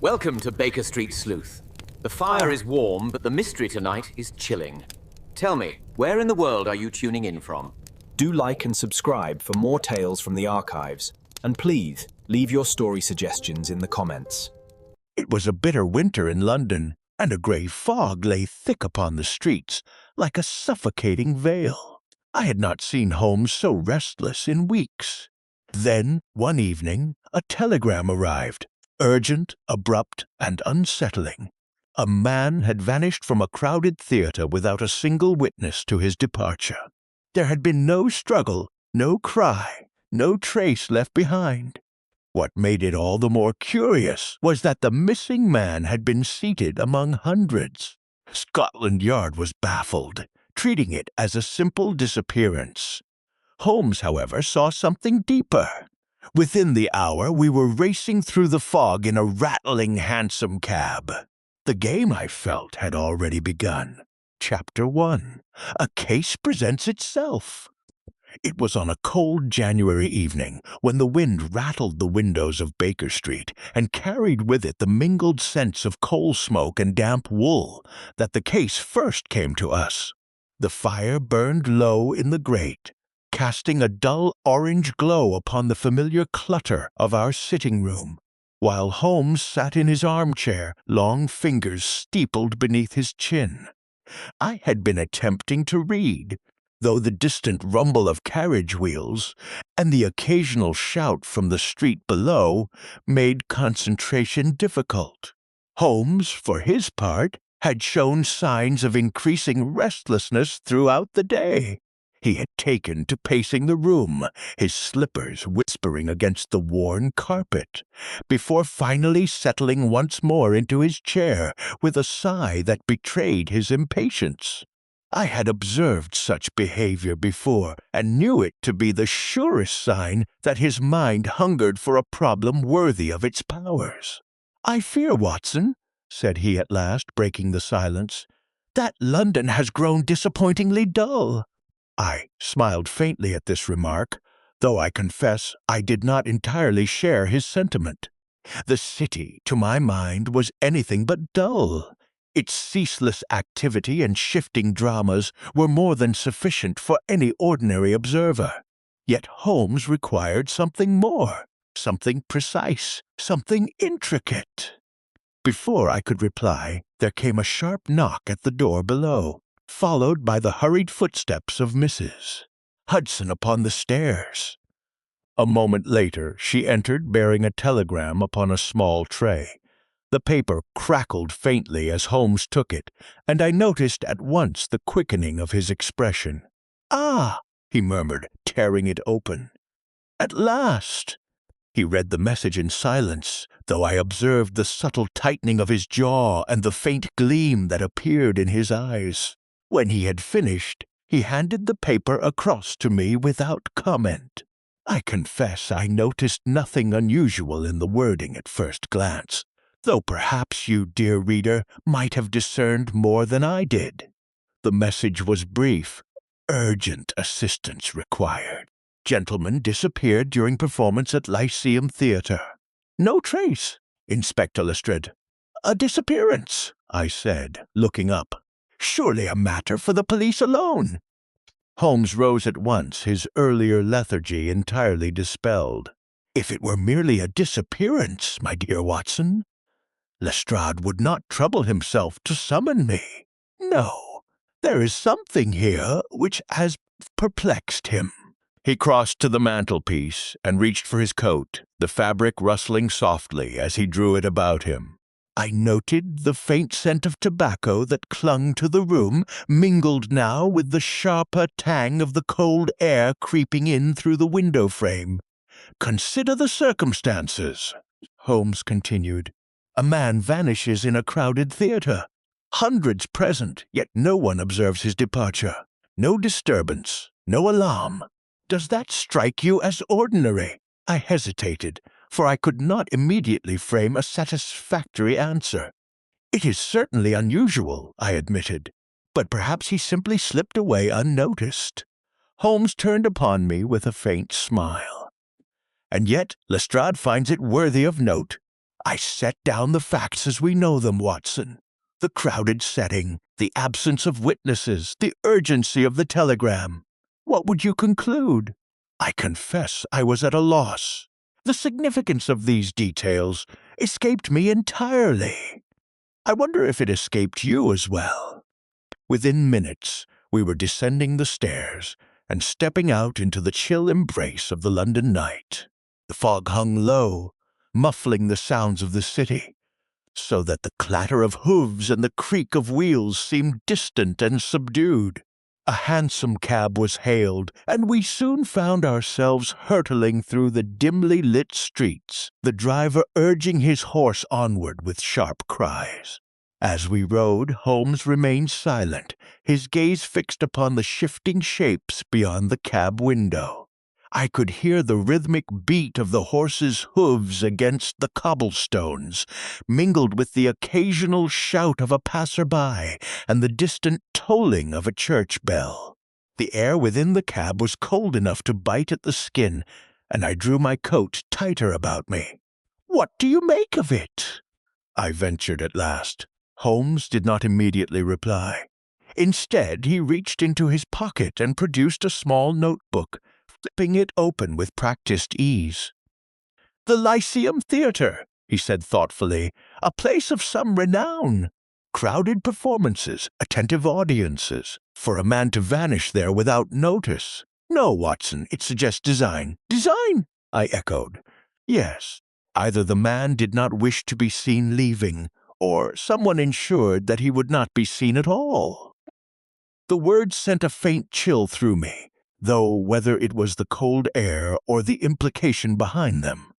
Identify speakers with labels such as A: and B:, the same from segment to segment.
A: Welcome to Baker Street Sleuth. The fire is warm, but the mystery tonight is chilling. Tell me, where in the world are you tuning in from?
B: Do like and subscribe for more tales from the archives. And please, leave your story suggestions in the comments.
C: It was a bitter winter in London, and a grey fog lay thick upon the streets, like a suffocating veil. I had not seen Holmes so restless in weeks. Then, one evening, a telegram arrived, urgent, abrupt, and unsettling. A man had vanished from a crowded theatre without a single witness to his departure. There had been no struggle, no cry, no trace left behind. What made it all the more curious was that the missing man had been seated among hundreds. Scotland Yard was baffled, treating it as a simple disappearance. Holmes, however, saw something deeper. Within the hour, we were racing through the fog in a rattling hansom cab. The game, I felt, had already begun. Chapter 1. A case presents itself. It was on a cold January evening, when the wind rattled the windows of Baker Street and carried with it the mingled scents of coal smoke and damp wool, that the case first came to us. The fire burned low in the grate, casting a dull orange glow upon the familiar clutter of our sitting room, while Holmes sat in his armchair, long fingers steepled beneath his chin. I had been attempting to read, though the distant rumble of carriage wheels and the occasional shout from the street below made concentration difficult. Holmes, for his part, had shown signs of increasing restlessness throughout the day. He had taken to pacing the room, his slippers whispering against the worn carpet, before finally settling once more into his chair with a sigh that betrayed his impatience. I had observed such behavior before, and knew it to be the surest sign that his mind hungered for a problem worthy of its powers. "I fear, Watson," said he at last, breaking the silence, "that London has grown disappointingly dull." I smiled faintly at this remark, though I confess I did not entirely share his sentiment. The city, to my mind, was anything but dull. Its ceaseless activity and shifting dramas were more than sufficient for any ordinary observer. Yet Holmes required something more, something precise, something intricate. Before I could reply, there came a sharp knock at the door below, followed by the hurried footsteps of Mrs. Hudson upon the stairs. A moment later she entered bearing a telegram upon a small tray. The paper crackled faintly as Holmes took it, and I noticed at once the quickening of his expression. "Ah!" he murmured, tearing it open. "At last!" He read the message in silence, though I observed the subtle tightening of his jaw and the faint gleam that appeared in his eyes. When he had finished, he handed the paper across to me without comment. I confess I noticed nothing unusual in the wording at first glance, though perhaps you, dear reader, might have discerned more than I did. The message was brief. Urgent assistance required. Gentleman disappeared during performance at Lyceum Theatre. No trace, Inspector Lestrade. A disappearance, I said, looking up. Surely a matter for the police alone. Holmes rose at once, his earlier lethargy entirely dispelled. If it were merely a disappearance, my dear Watson, Lestrade would not trouble himself to summon me. No, there is something here which has perplexed him. He crossed to the mantelpiece and reached for his coat, the fabric rustling softly as he drew it about him. I noted the faint scent of tobacco that clung to the room, mingled now with the sharper tang of the cold air creeping in through the window frame. "Consider the circumstances," Holmes continued. "A man vanishes in a crowded theatre. Hundreds present, yet no one observes his departure. No disturbance, no alarm. Does that strike you as ordinary?" I hesitated, for I could not immediately frame a satisfactory answer. "It is certainly unusual," I admitted, "but perhaps he simply slipped away unnoticed." Holmes turned upon me with a faint smile. "And yet Lestrade finds it worthy of note. I set down the facts as we know them, Watson. The crowded setting, the absence of witnesses, the urgency of the telegram. What would you conclude? I confess I was at a loss. The significance of these details escaped me entirely. I wonder if it escaped you as well. Within minutes, we were descending the stairs and stepping out into the chill embrace of the London night. The fog hung low, muffling the sounds of the city, so that the clatter of hooves and the creak of wheels seemed distant and subdued. A hansom cab was hailed, and we soon found ourselves hurtling through the dimly lit streets, the driver urging his horse onward with sharp cries. As we rode, Holmes remained silent, his gaze fixed upon the shifting shapes beyond the cab window. I could hear the rhythmic beat of the horse's hooves against the cobblestones, mingled with the occasional shout of a passer-by and the distant tolling of a church bell. The air within the cab was cold enough to bite at the skin, and I drew my coat tighter about me. "What do you make of it?" I ventured at last. Holmes did not immediately reply. Instead, he reached into his pocket and produced a small notebook, flipping it open with practiced ease. "The Lyceum Theatre," he said thoughtfully, "a place of some renown. Crowded performances, attentive audiences. For a man to vanish there without notice. No, Watson, it suggests design." "Design?" I echoed. "Yes. Either the man did not wish to be seen leaving, or someone ensured that he would not be seen at all." The words sent a faint chill through me, though whether it was the cold air or the implication behind them,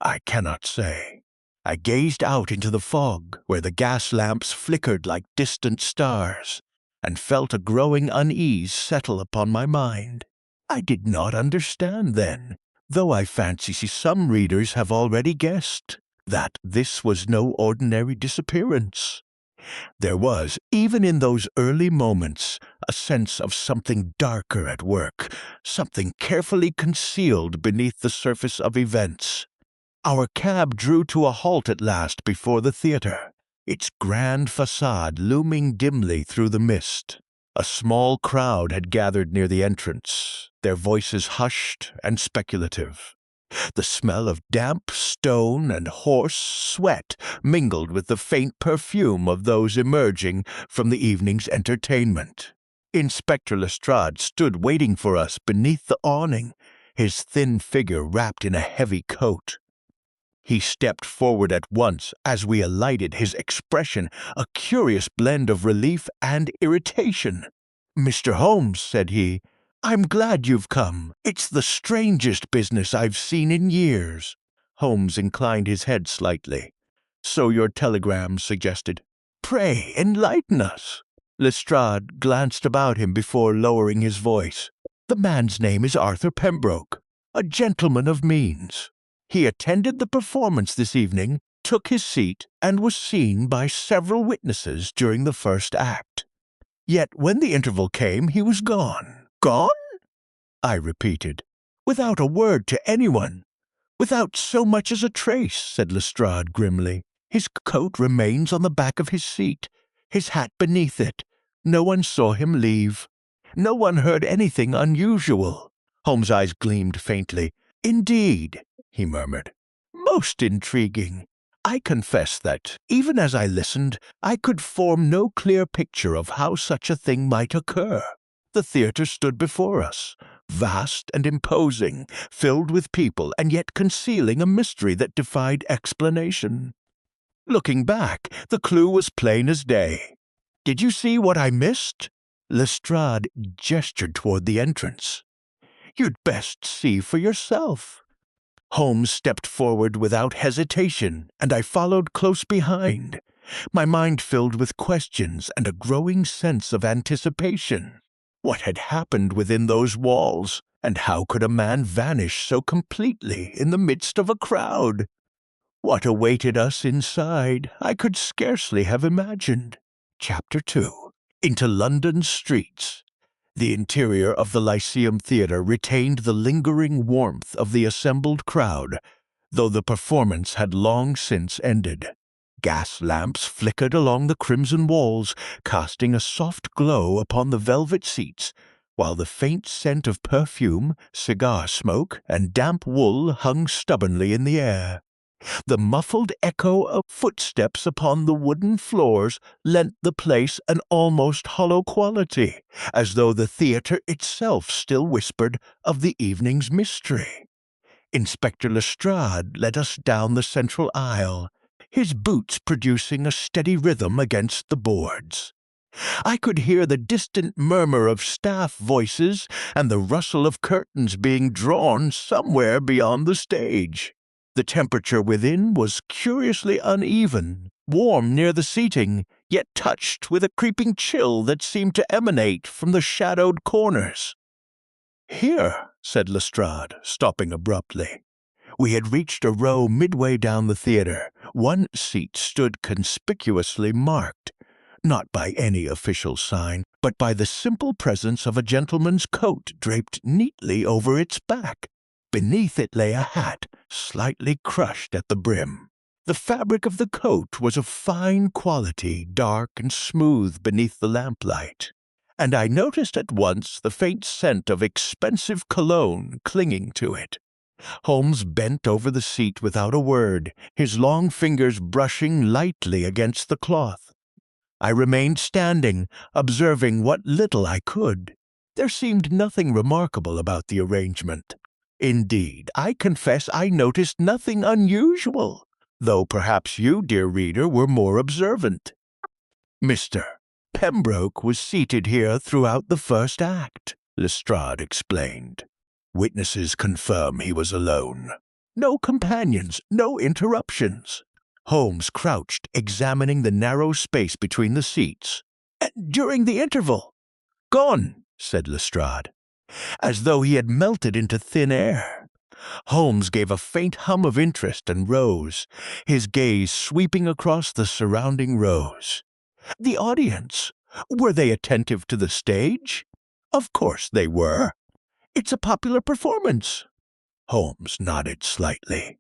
C: I cannot say. I gazed out into the fog, where the gas lamps flickered like distant stars, and felt a growing unease settle upon my mind. I did not understand then, though I fancy some readers have already guessed, that this was no ordinary disappearance. There was, even in those early moments, a sense of something darker at work, something carefully concealed beneath the surface of events. Our cab drew to a halt at last before the theatre, its grand facade looming dimly through the mist. A small crowd had gathered near the entrance, their voices hushed and speculative. The smell of damp stone and horse sweat mingled with the faint perfume of those emerging from the evening's entertainment. Inspector Lestrade stood waiting for us beneath the awning, his thin figure wrapped in a heavy coat. He stepped forward at once as we alighted, his expression a curious blend of relief and irritation. "Mr. Holmes," said he, "I'm glad you've come. It's the strangest business I've seen in years." Holmes inclined his head slightly. "So your telegram suggested. Pray enlighten us." Lestrade glanced about him before lowering his voice. "The man's name is Arthur Pembroke, a gentleman of means. He attended the performance this evening, took his seat, and was seen by several witnesses during the first act. Yet when the interval came, he was gone." "Gone?" I repeated. "Without a word to anyone. Without so much as a trace," said Lestrade grimly. "His coat remains on the back of his seat, his hat beneath it. No one saw him leave. No one heard anything unusual." Holmes' eyes gleamed faintly. "Indeed," he murmured. "Most intriguing. I confess that, even as I listened, I could form no clear picture of how such a thing might occur. The theatre stood before us, vast and imposing, filled with people, and yet concealing a mystery that defied explanation. Looking back, the clue was plain as day. Did you see what I missed?" Lestrade gestured toward the entrance. "You'd best see for yourself." Holmes stepped forward without hesitation, and I followed close behind, my mind filled with questions and a growing sense of anticipation. What had happened within those walls, and how could a man vanish so completely in the midst of a crowd? What awaited us inside, I could scarcely have imagined. Chapter 2. Into London's streets. The interior of the Lyceum Theatre retained the lingering warmth of the assembled crowd, though the performance had long since ended. Gas lamps flickered along the crimson walls, casting a soft glow upon the velvet seats, while the faint scent of perfume, cigar smoke, and damp wool hung stubbornly in the air. The muffled echo of footsteps upon the wooden floors lent the place an almost hollow quality, as though the theatre itself still whispered of the evening's mystery. Inspector Lestrade led us down the central aisle, his boots producing a steady rhythm against the boards. I could hear the distant murmur of staff voices and the rustle of curtains being drawn somewhere beyond the stage. The temperature within was curiously uneven, warm near the seating, yet touched with a creeping chill that seemed to emanate from the shadowed corners. "Here," said Lestrade, stopping abruptly. We had reached a row midway down the theatre. One seat stood conspicuously marked, not by any official sign, but by the simple presence of a gentleman's coat draped neatly over its back. Beneath it lay a hat, slightly crushed at the brim. The fabric of the coat was of fine quality, dark and smooth beneath the lamplight, and I noticed at once the faint scent of expensive cologne clinging to it. Holmes bent over the seat without a word, his long fingers brushing lightly against the cloth. I remained standing, observing what little I could. There seemed nothing remarkable about the arrangement. Indeed, I confess I noticed nothing unusual, though perhaps you, dear reader, were more observant. Mr. Pembroke was seated here throughout the first act, Lestrade explained. Witnesses confirm he was alone. No companions, no interruptions. Holmes crouched, examining the narrow space between the seats. "And during the interval?" "Gone," said Lestrade, as though he had melted into thin air. Holmes gave a faint hum of interest and rose, his gaze sweeping across the surrounding rows. "The audience, were they attentive to the stage?" "Of course they were. It's a popular performance." Holmes nodded slightly.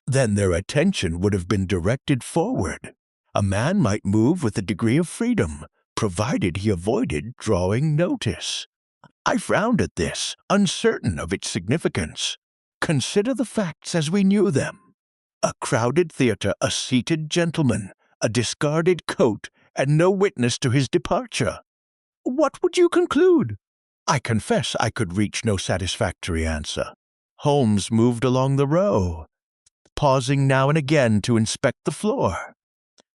C: "Then their attention would have been directed forward. A man might move with a degree of freedom, provided he avoided drawing notice." I frowned at this, uncertain of its significance. Consider the facts as we knew them. A crowded theatre, a seated gentleman, a discarded coat, and no witness to his departure. What would you conclude? I confess I could reach no satisfactory answer. Holmes moved along the row, pausing now and again to inspect the floor.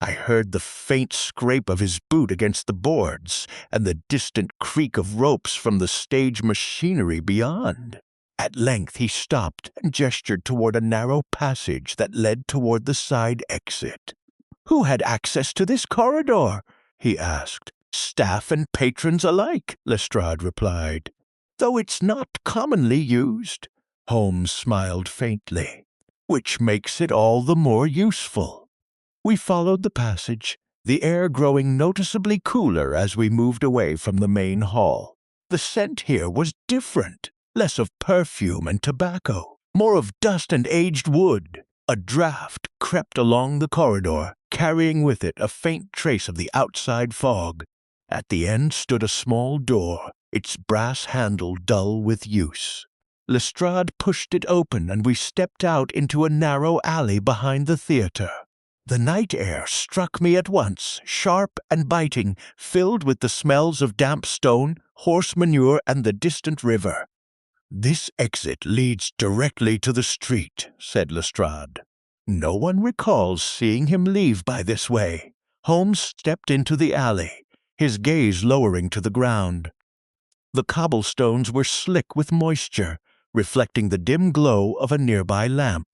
C: I heard the faint scrape of his boot against the boards and the distant creak of ropes from the stage machinery beyond. At length he stopped and gestured toward a narrow passage that led toward the side exit. "Who had access to this corridor?" he asked. "Staff and patrons alike," Lestrade replied. "Though it's not commonly used." Holmes smiled faintly. "Which makes it all the more useful." We followed the passage, the air growing noticeably cooler as we moved away from the main hall. The scent here was different, less of perfume and tobacco, more of dust and aged wood. A draught crept along the corridor, carrying with it a faint trace of the outside fog. At the end stood a small door, its brass handle dull with use. Lestrade pushed it open, and we stepped out into a narrow alley behind the theatre. The night air struck me at once, sharp and biting, filled with the smells of damp stone, horse manure, and the distant river. "This exit leads directly to the street," said Lestrade. "No one recalls seeing him leave by this way." Holmes stepped into the alley, his gaze lowering to the ground. The cobblestones were slick with moisture, reflecting the dim glow of a nearby lamp.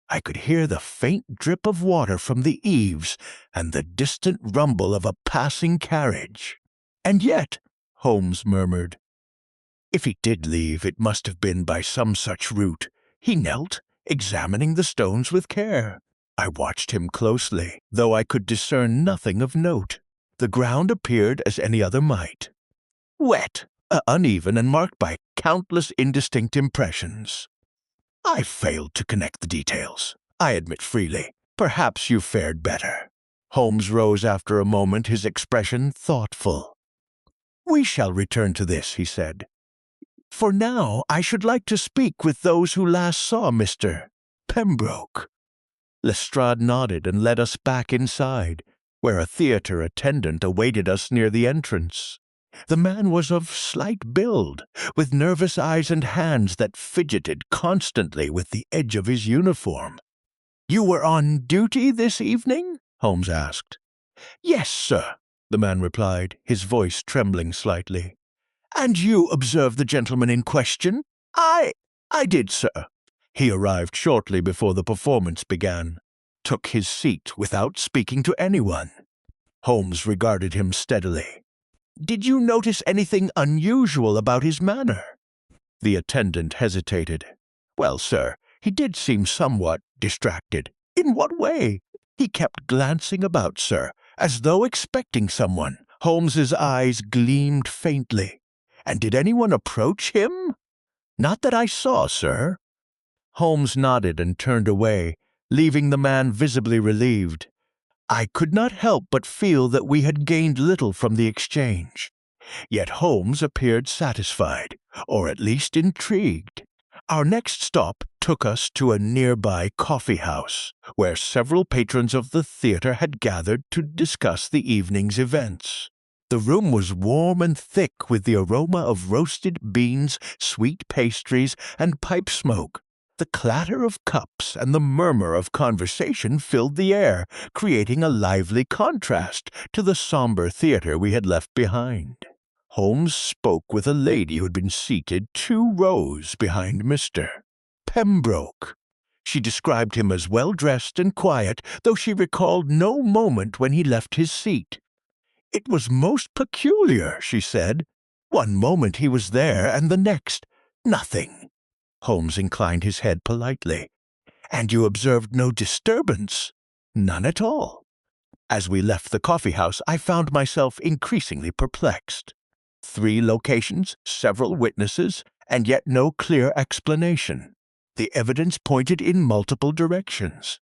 C: I could hear the faint drip of water from the eaves and the distant rumble of a passing carriage. "And yet," Holmes murmured, "if he did leave, it must have been by some such route." He knelt, examining the stones with care. I watched him closely, though I could discern nothing of note. The ground appeared as any other might. Wet, uneven, and marked by countless indistinct impressions. I failed to connect the details. I admit freely. Perhaps you fared better. Holmes rose after a moment, his expression thoughtful. We shall return to this, he said. For now, I should like to speak with those who last saw Mr. Pembroke. Lestrade nodded and led us back inside, where a theatre attendant awaited us near the entrance. The man was of slight build, with nervous eyes and hands that fidgeted constantly with the edge of his uniform. You were on duty this evening? Holmes asked. Yes, sir, the man replied, his voice trembling slightly. And you observed the gentleman in question? I did, sir. He arrived shortly before the performance began, took his seat without speaking to anyone. Holmes regarded him steadily. Did you notice anything unusual about his manner? The attendant hesitated. Well, sir, he did seem somewhat distracted. In what way? He kept glancing about, sir, as though expecting someone. Holmes's eyes gleamed faintly. And did anyone approach him? Not that I saw, sir. Holmes nodded and turned away, leaving the man visibly relieved. I could not help but feel that we had gained little from the exchange. Yet Holmes appeared satisfied, or at least intrigued. Our next stop took us to a nearby coffee house, where several patrons of the theatre had gathered to discuss the evening's events. The room was warm and thick with the aroma of roasted beans, sweet pastries, and pipe smoke. The clatter of cups and the murmur of conversation filled the air, creating a lively contrast to the somber theatre we had left behind. Holmes spoke with a lady who had been seated 2 rows behind Mr. Pembroke. She described him as well-dressed and quiet, though she recalled no moment when he left his seat. It was most peculiar, she said. One moment he was there, and the next, nothing. Holmes inclined his head politely. And you observed no disturbance? None at all. As we left the coffee house, I found myself increasingly perplexed. 3 locations, several witnesses, and yet no clear explanation. The evidence pointed in multiple directions.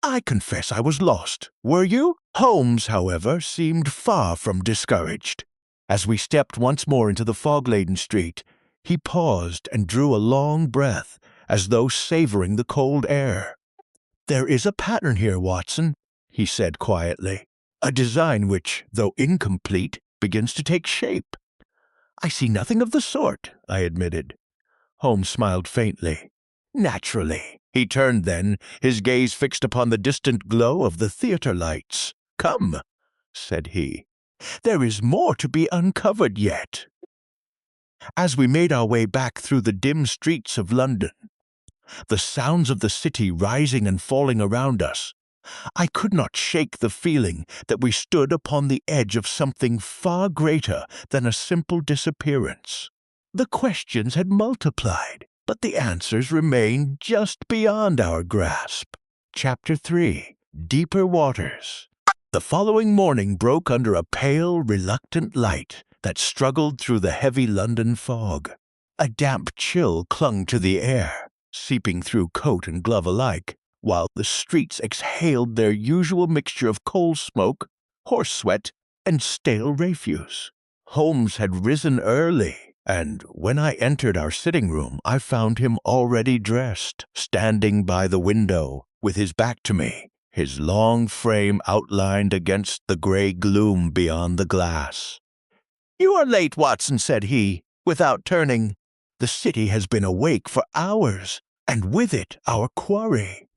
C: I confess I was lost. Were you? Holmes, however, seemed far from discouraged. As we stepped once more into the fog-laden street, he paused and drew a long breath, as though savoring the cold air. There is a pattern here, Watson, he said quietly. A design which, though incomplete, begins to take shape. I see nothing of the sort, I admitted. Holmes smiled faintly. Naturally. He turned then, his gaze fixed upon the distant glow of the theatre lights. Come, said he. There is more to be uncovered yet. As we made our way back through the dim streets of London, the sounds of the city rising and falling around us, I could not shake the feeling that we stood upon the edge of something far greater than a simple disappearance. The questions had multiplied, but the answers remained just beyond our grasp. Chapter 3. Deeper Waters. The following morning broke under a pale, reluctant light that struggled through the heavy London fog. A damp chill clung to the air, seeping through coat and glove alike, while the streets exhaled their usual mixture of coal smoke, horse sweat, and stale refuse. Holmes had risen early, and when I entered our sitting room, I found him already dressed, standing by the window, with his back to me, his long frame outlined against the gray gloom beyond the glass. "You are late, Watson," said he, without turning. "The city has been awake for hours, and with it our quarry."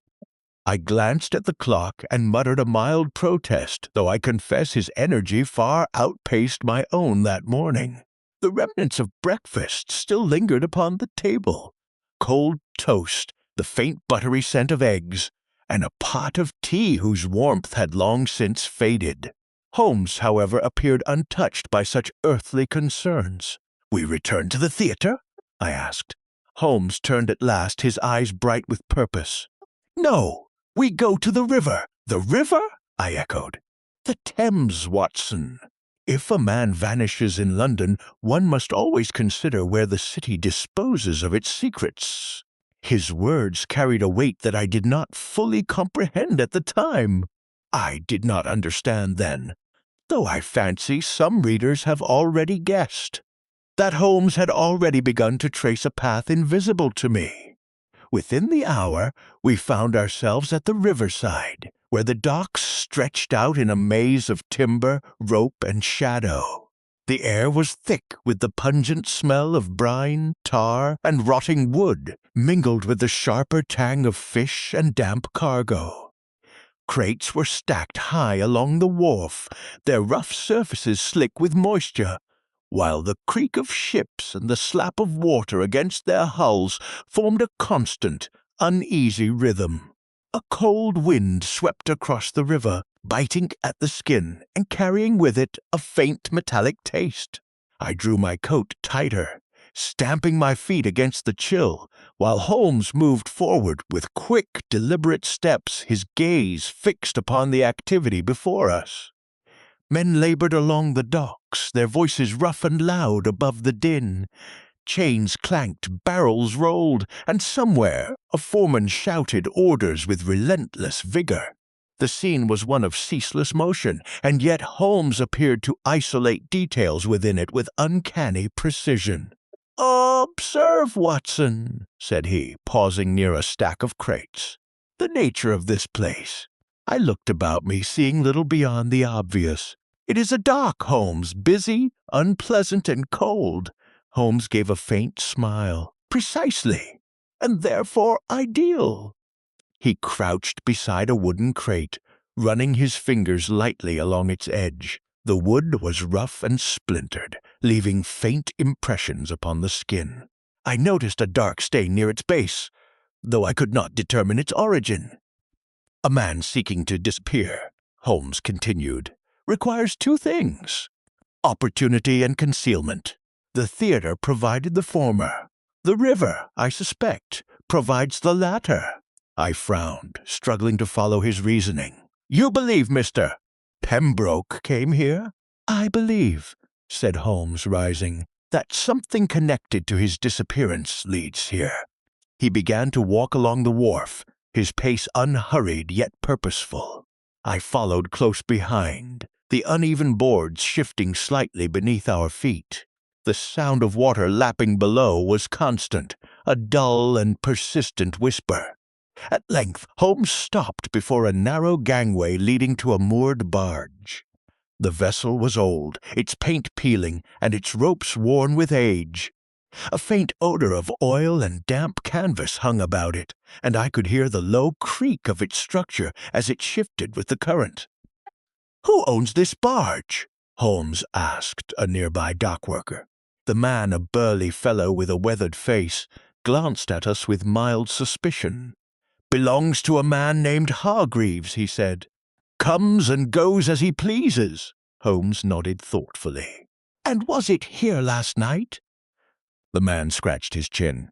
C: I glanced at the clock and muttered a mild protest, though I confess his energy far outpaced my own that morning. The remnants of breakfast still lingered upon the table. Cold toast, the faint buttery scent of eggs, and a pot of tea whose warmth had long since faded. Holmes, however, appeared untouched by such earthly concerns. "We return to the theatre?" I asked. Holmes turned at last, his eyes bright with purpose. "No, we go to the river." "The river?" I echoed. "The Thames, Watson. If a man vanishes in London, one must always consider where the city disposes of its secrets. His words carried a weight that I did not fully comprehend at the time. I did not understand then, though I fancy some readers have already guessed that Holmes had already begun to trace a path invisible to me. Within the hour, we found ourselves at the riverside, where the docks stretched out in a maze of timber, rope, and shadow. The air was thick with the pungent smell of brine, tar, and rotting wood, mingled with the sharper tang of fish and damp cargo. Crates were stacked high along the wharf, their rough surfaces slick with moisture, while the creak of ships and the slap of water against their hulls formed a constant, uneasy rhythm. A cold wind swept across the river, biting at the skin and carrying with it a faint metallic taste. I drew my coat tighter, stamping my feet against the chill, while Holmes moved forward with quick, deliberate steps, his gaze fixed upon the activity before us. Men labored along the docks, their voices rough and loud above the din. Chains clanked, barrels rolled, and somewhere a foreman shouted orders with relentless vigor. The scene was one of ceaseless motion, and yet Holmes appeared to isolate details within it with uncanny precision. "Observe, Watson," said he, pausing near a stack of crates, "the nature of this place." I looked about me, seeing little beyond the obvious. "It is a dock, Holmes, busy, unpleasant, and cold." Holmes gave a faint smile. "Precisely, and therefore ideal." He crouched beside a wooden crate, running his fingers lightly along its edge. The wood was rough and splintered, leaving faint impressions upon the skin. I noticed a dark stain near its base, though I could not determine its origin. "A man seeking to disappear," Holmes continued, "requires two things: opportunity and concealment. The theater provided the former. The river, I suspect, provides the latter." I frowned, struggling to follow his reasoning. "You believe, Mr. Pembroke came here?" "I believe," said Holmes, rising, "that something connected to his disappearance leads here." He began to walk along the wharf, his pace unhurried yet purposeful. I followed close behind, the uneven boards shifting slightly beneath our feet. The sound of water lapping below was constant, a dull and persistent whisper. At length, Holmes stopped before a narrow gangway leading to a moored barge. The vessel was old, its paint peeling, and its ropes worn with age. A faint odor of oil and damp canvas hung about it, and I could hear the low creak of its structure as it shifted with the current. "Who owns this barge?" Holmes asked a nearby dockworker. The man, a burly fellow with a weathered face, glanced at us with mild suspicion. "Belongs to a man named Hargreaves," he said. "Comes and goes as he pleases." Holmes nodded thoughtfully. "And was it here last night?" The man scratched his chin.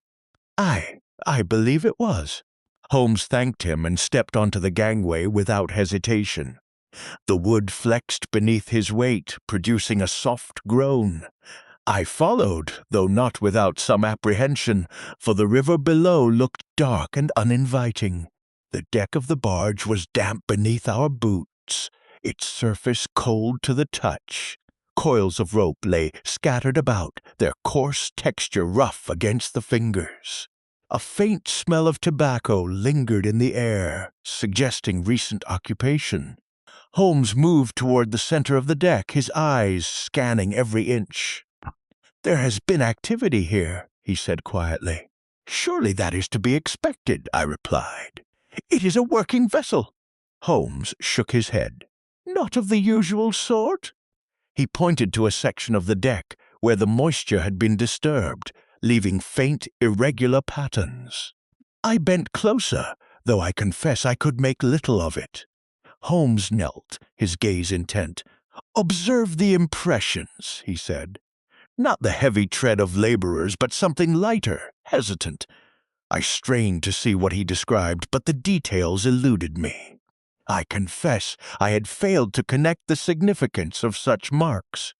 C: I believe it was." Holmes thanked him and stepped onto the gangway without hesitation. The wood flexed beneath his weight, producing a soft groan. I followed, though not without some apprehension, for the river below looked dark and uninviting. The deck of the barge was damp beneath our boots, its surface cold to the touch. Coils of rope lay scattered about, their coarse texture rough against the fingers. A faint smell of tobacco lingered in the air, suggesting recent occupation. Holmes moved toward the center of the deck, his eyes scanning every inch. "There has been activity here," he said quietly. "Surely that is to be expected," I replied. "It is a working vessel." Holmes shook his head. "Not of the usual sort?" He pointed to a section of the deck where the moisture had been disturbed, leaving faint, irregular patterns. I bent closer, though I confess I could make little of it. Holmes knelt, his gaze intent. "Observe the impressions," he said. "Not the heavy tread of laborers, but something lighter, hesitant." I strained to see what he described, but the details eluded me. I confess I had failed to connect the significance of such marks.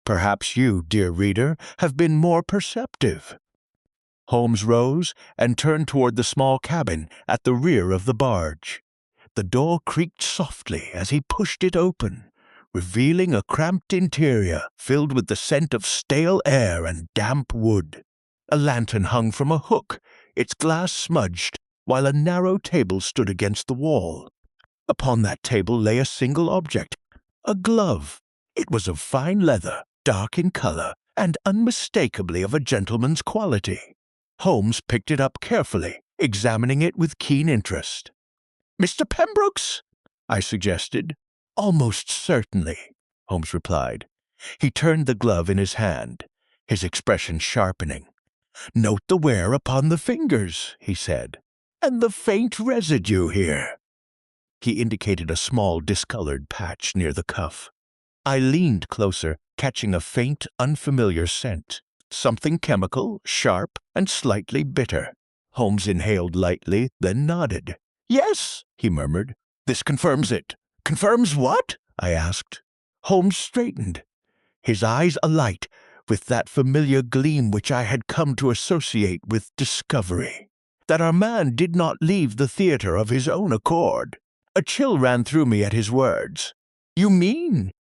C: Perhaps you, dear reader, have been more perceptive. Holmes rose and turned toward the small cabin at the rear of the barge. The door creaked softly as he pushed it open, revealing a cramped interior filled with the scent of stale air and damp wood. A lantern hung from a hook, its glass smudged, while a narrow table stood against the wall. Upon that table lay a single object, a glove. It was of fine leather, dark in color, and unmistakably of a gentleman's quality. Holmes picked it up carefully, examining it with keen interest. "Mr. Pembroke's?" I suggested. "Almost certainly," Holmes replied. He turned the glove in his hand, his expression sharpening. "Note the wear upon the fingers," he said, "and the faint residue here." He indicated a small discolored patch near the cuff. I leaned closer, catching a faint, unfamiliar scent. Something chemical, sharp, and slightly bitter. Holmes inhaled lightly, then nodded. "Yes," he murmured. "This confirms it." "Confirms what?" I asked. Holmes straightened, his eyes alight with that familiar gleam which I had come to associate with discovery. That our man did not leave the theater of his own accord. A chill ran through me at his words. "You mean?"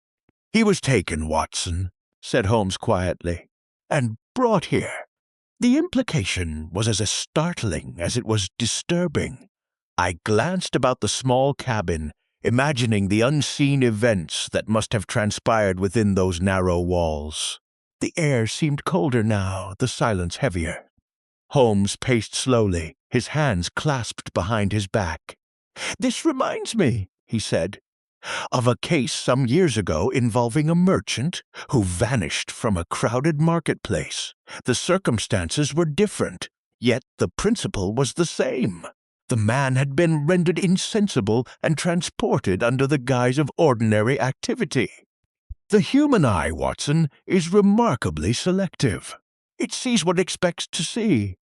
C: "He was taken, Watson," said Holmes quietly, "and brought here." The implication was as startling as it was disturbing. I glanced about the small cabin, imagining the unseen events that must have transpired within those narrow walls. The air seemed colder now, the silence heavier. Holmes paced slowly, his hands clasped behind his back. "This reminds me," he said, "of a case some years ago involving a merchant who vanished from a crowded marketplace. The circumstances were different, yet the principle was the same. The man had been rendered insensible and transported under the guise of ordinary activity. The human eye, Watson, is remarkably selective. It sees what it expects to see,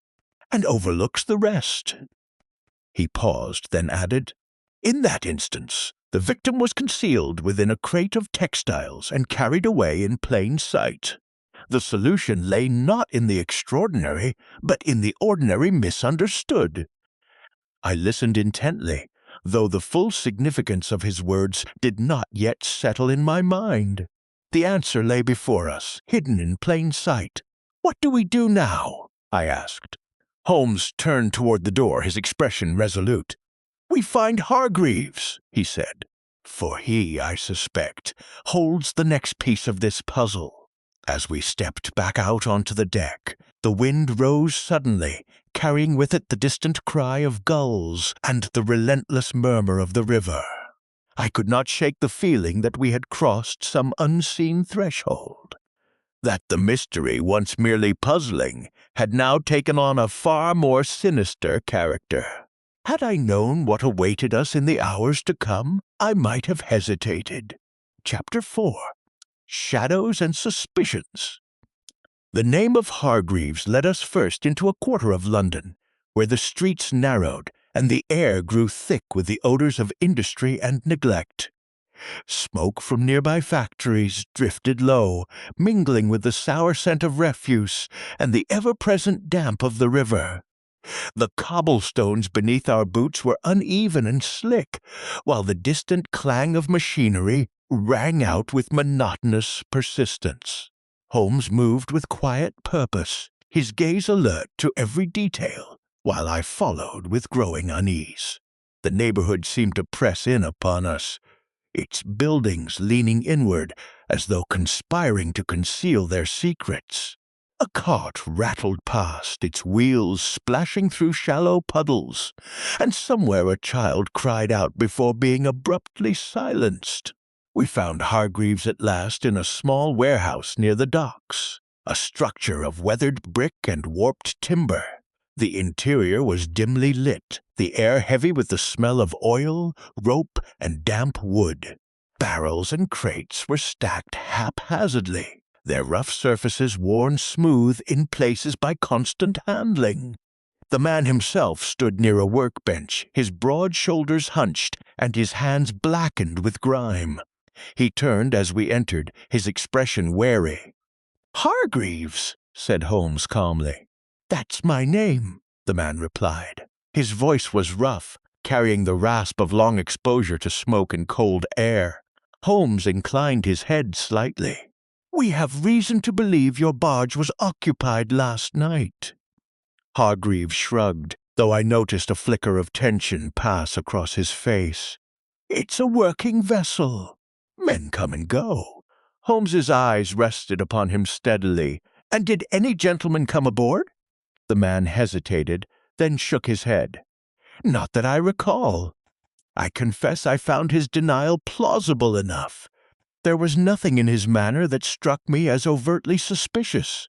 C: and overlooks the rest." He paused, then added, "In that instance, the victim was concealed within a crate of textiles and carried away in plain sight. The solution lay not in the extraordinary, but in the ordinary misunderstood." I listened intently, though the full significance of his words did not yet settle in my mind. The answer lay before us, hidden in plain sight. "What do we do now?" I asked. Holmes turned toward the door, his expression resolute. "We find Hargreaves," he said, "for he, I suspect, holds the next piece of this puzzle." As we stepped back out onto the deck, the wind rose suddenly, carrying with it the distant cry of gulls and the relentless murmur of the river. I could not shake the feeling that we had crossed some unseen threshold, that the mystery, once merely puzzling, had now taken on a far more sinister character. Had I known what awaited us in the hours to come, I might have hesitated. Chapter 4. Shadows and Suspicions. The name of Hargreaves led us first into a quarter of London, where the streets narrowed and the air grew thick with the odors of industry and neglect. Smoke from nearby factories drifted low, mingling with the sour scent of refuse and the ever-present damp of the river. The cobblestones beneath our boots were uneven and slick, while the distant clang of machinery rang out with monotonous persistence. Holmes moved with quiet purpose, his gaze alert to every detail, while I followed with growing unease. The neighborhood seemed to press in upon us, its buildings leaning inward as though conspiring to conceal their secrets. A cart rattled past, its wheels splashing through shallow puddles, and somewhere a child cried out before being abruptly silenced. We found Hargreaves at last in a small warehouse near the docks, a structure of weathered brick and warped timber. The interior was dimly lit, the air heavy with the smell of oil, rope, and damp wood. Barrels and crates were stacked haphazardly, their rough surfaces worn smooth in places by constant handling. The man himself stood near a workbench, his broad shoulders hunched and his hands blackened with grime. He turned as we entered, his expression wary. "Hargreaves," said Holmes calmly. "That's my name," the man replied. His voice was rough, carrying the rasp of long exposure to smoke and cold air. Holmes inclined his head slightly. "We have reason to believe your barge was occupied last night." Hargreaves shrugged, though I noticed a flicker of tension pass across his face. "It's a working vessel. Men come and go." Holmes's eyes rested upon him steadily. "And did any gentleman come aboard?" The man hesitated, then shook his head. "Not that I recall." I confess I found his denial plausible enough. There was nothing in his manner that struck me as overtly suspicious.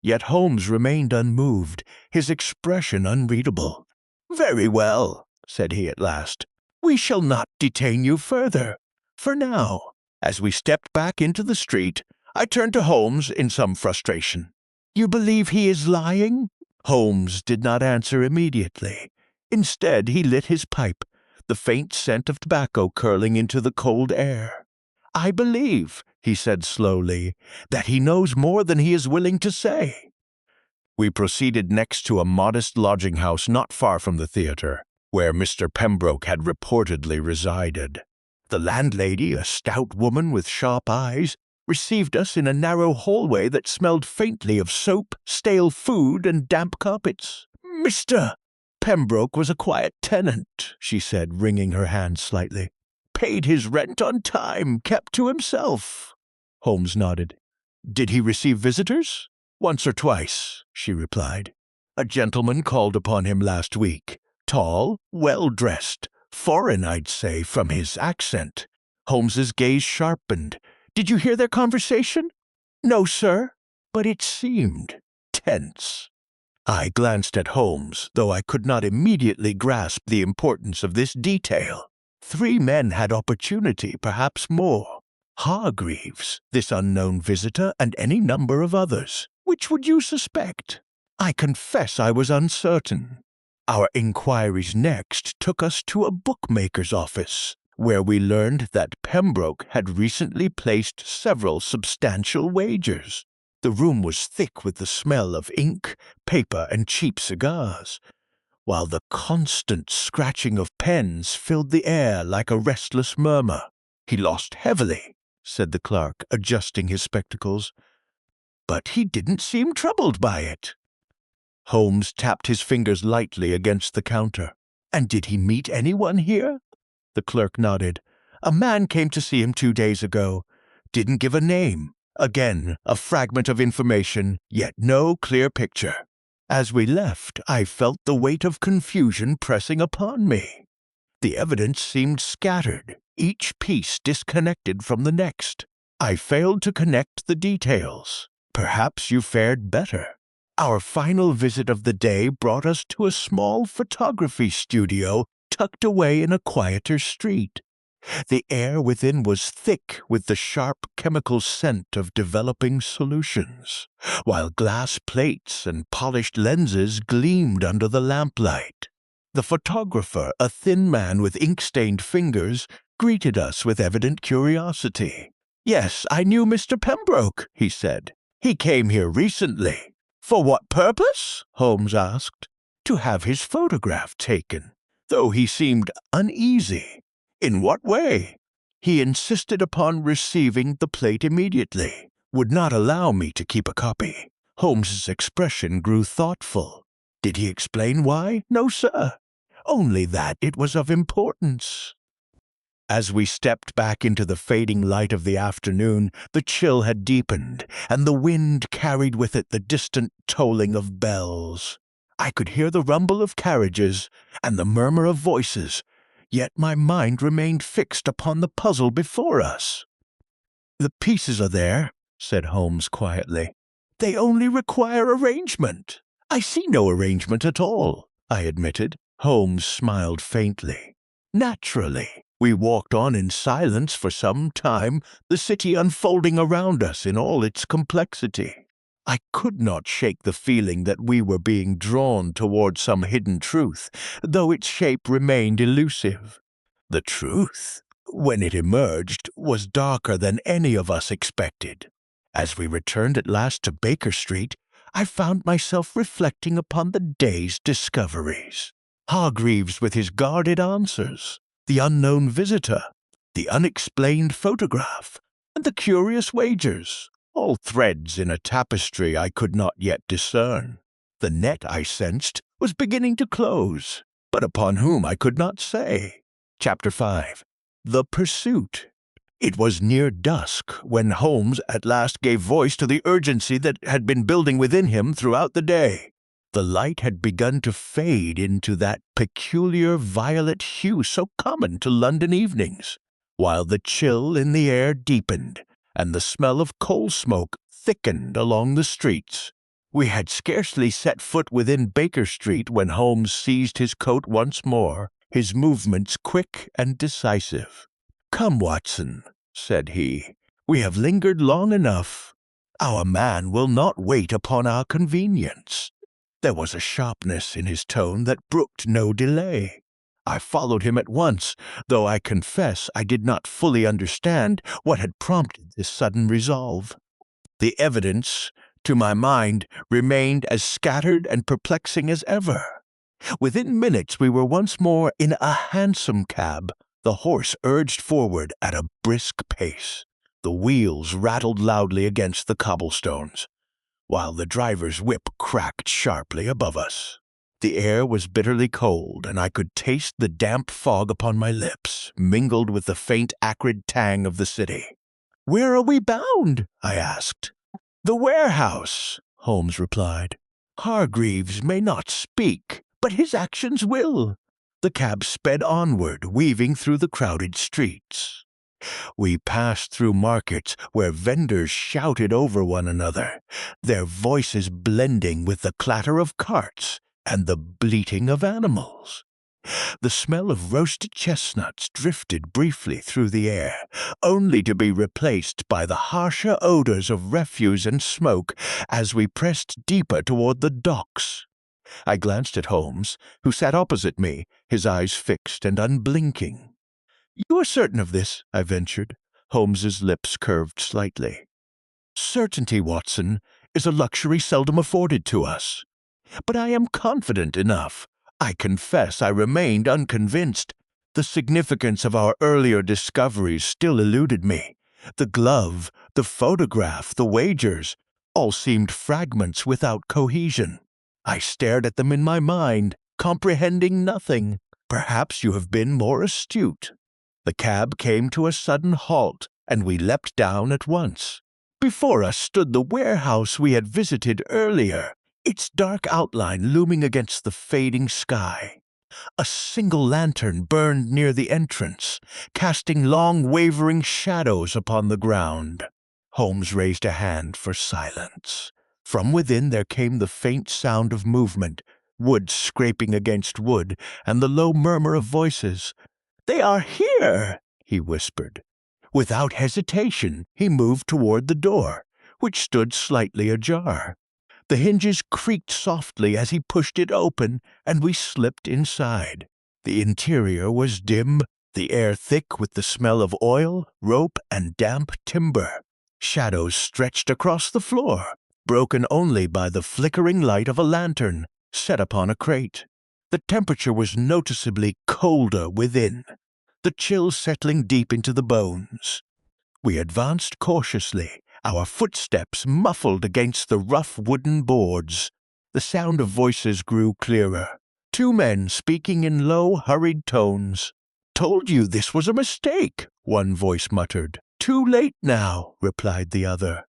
C: Yet Holmes remained unmoved, his expression unreadable. "Very well," said he at last. "We shall not detain you further. For now." As we stepped back into the street, I turned to Holmes in some frustration. "You believe he is lying?" Holmes did not answer immediately. Instead, he lit his pipe, the faint scent of tobacco curling into the cold air. "I believe," he said slowly, "that he knows more than he is willing to say." We proceeded next to a modest lodging-house not far from the theatre, where Mr. Pembroke had reportedly resided. The landlady, a stout woman with sharp eyes, received us in a narrow hallway that smelled faintly of soap, stale food, and damp carpets. "Mr. Pembroke was a quiet tenant," she said, wringing her hands slightly. "Paid his rent on time, kept to himself." Holmes nodded. "Did he receive visitors?" "Once or twice," she replied. "A gentleman called upon him last week. Tall, well-dressed. Foreign, I'd say, from his accent." Holmes's gaze sharpened. "Did you hear their conversation?" "No, sir, but it seemed tense." I glanced at Holmes, though I could not immediately grasp the importance of this detail. 3 men had opportunity, perhaps more. Hargreaves, this unknown visitor, and any number of others. Which would you suspect? I confess I was uncertain. Our inquiries next took us to a bookmaker's office, where we learned that Pembroke had recently placed several substantial wagers. The room was thick with the smell of ink, paper, and cheap cigars, while the constant scratching of pens filled the air like a restless murmur. "He lost heavily," said the clerk, adjusting his spectacles. "But he didn't seem troubled by it." Holmes tapped his fingers lightly against the counter. "And did he meet anyone here?" The clerk nodded. "A man came to see him 2 days ago. Didn't give a name. Again, a fragment of information, yet no clear picture." As we left, I felt the weight of confusion pressing upon me. The evidence seemed scattered, each piece disconnected from the next. I failed to connect the details. Perhaps you fared better. Our final visit of the day brought us to a small photography studio tucked away in a quieter street. The air within was thick with the sharp chemical scent of developing solutions, while glass plates and polished lenses gleamed under the lamplight. The photographer, a thin man with ink-stained fingers, greeted us with evident curiosity. "Yes, I knew Mr. Pembroke," he said. "He came here recently." "For what purpose?" Holmes asked. "To have his photograph taken," though he seemed uneasy. "In what way?" "He insisted upon receiving the plate immediately. Would not allow me to keep a copy." Holmes's expression grew thoughtful. "Did he explain why?" "No, sir. Only that it was of importance." As we stepped back into the fading light of the afternoon, the chill had deepened, and the wind carried with it the distant tolling of bells. I could hear the rumble of carriages and the murmur of voices, yet my mind remained fixed upon the puzzle before us. "The pieces are there," said Holmes quietly. "They only require arrangement." "I see no arrangement at all," I admitted. Holmes smiled faintly. "Naturally." We walked on in silence for some time, the city unfolding around us in all its complexity. I could not shake the feeling that we were being drawn toward some hidden truth, though its shape remained elusive. The truth, when it emerged, was darker than any of us expected. As we returned at last to Baker Street, I found myself reflecting upon the day's discoveries. Hargreaves with his guarded answers, the unknown visitor, the unexplained photograph, and the curious wagers, all threads in a tapestry I could not yet discern. The net, I sensed, was beginning to close, but upon whom I could not say. Chapter 5. The Pursuit. It was near dusk when Holmes at last gave voice to the urgency that had been building within him throughout the day. The light had begun to fade into that peculiar violet hue so common to London evenings, while the chill in the air deepened, and the smell of coal smoke thickened along the streets. We had scarcely set foot within Baker Street when Holmes seized his coat once more, his movements quick and decisive. "Come, Watson," said he, "we have lingered long enough. Our man will not wait upon our convenience." There was a sharpness in his tone that brooked no delay. I followed him at once, though I confess I did not fully understand what had prompted this sudden resolve. The evidence, to my mind, remained as scattered and perplexing as ever. Within minutes we were once more in a hansom cab. The horse urged forward at a brisk pace. The wheels rattled loudly against the cobblestones, while the driver's whip cracked sharply above us. The air was bitterly cold, and I could taste the damp fog upon my lips, mingled with the faint acrid tang of the city. "Where are we bound?" I asked. "The warehouse," Holmes replied. "Hargreaves may not speak, but his actions will." The cab sped onward, weaving through the crowded streets. We passed through markets where vendors shouted over one another, their voices blending with the clatter of carts and the bleating of animals. The smell of roasted chestnuts drifted briefly through the air, only to be replaced by the harsher odors of refuse and smoke as we pressed deeper toward the docks. I glanced at Holmes, who sat opposite me, his eyes fixed and unblinking. "You are certain of this?" I ventured. Holmes's lips curved slightly. "Certainty, Watson, is a luxury seldom afforded to us. But I am confident enough. I confess I remained unconvinced. The significance of our earlier discoveries still eluded me. The glove, the photograph, the wagers, all seemed fragments without cohesion. I stared at them in my mind, comprehending nothing. Perhaps you have been more astute." The cab came to a sudden halt, and we leapt down at once. Before us stood the warehouse we had visited earlier, its dark outline looming against the fading sky. A single lantern burned near the entrance, casting long wavering shadows upon the ground. Holmes raised a hand for silence. From within there came the faint sound of movement, wood scraping against wood, and the low murmur of voices. "They are here," he whispered. Without hesitation, he moved toward the door, which stood slightly ajar. The hinges creaked softly as he pushed it open, and we slipped inside. The interior was dim, the air thick with the smell of oil, rope, and damp timber. Shadows stretched across the floor, broken only by the flickering light of a lantern set upon a crate. The temperature was noticeably colder within, the chill settling deep into the bones. We advanced cautiously, our footsteps muffled against the rough wooden boards. The sound of voices grew clearer. Two men speaking in low, hurried tones. "Told you this was a mistake," one voice muttered. "Too late now," replied the other.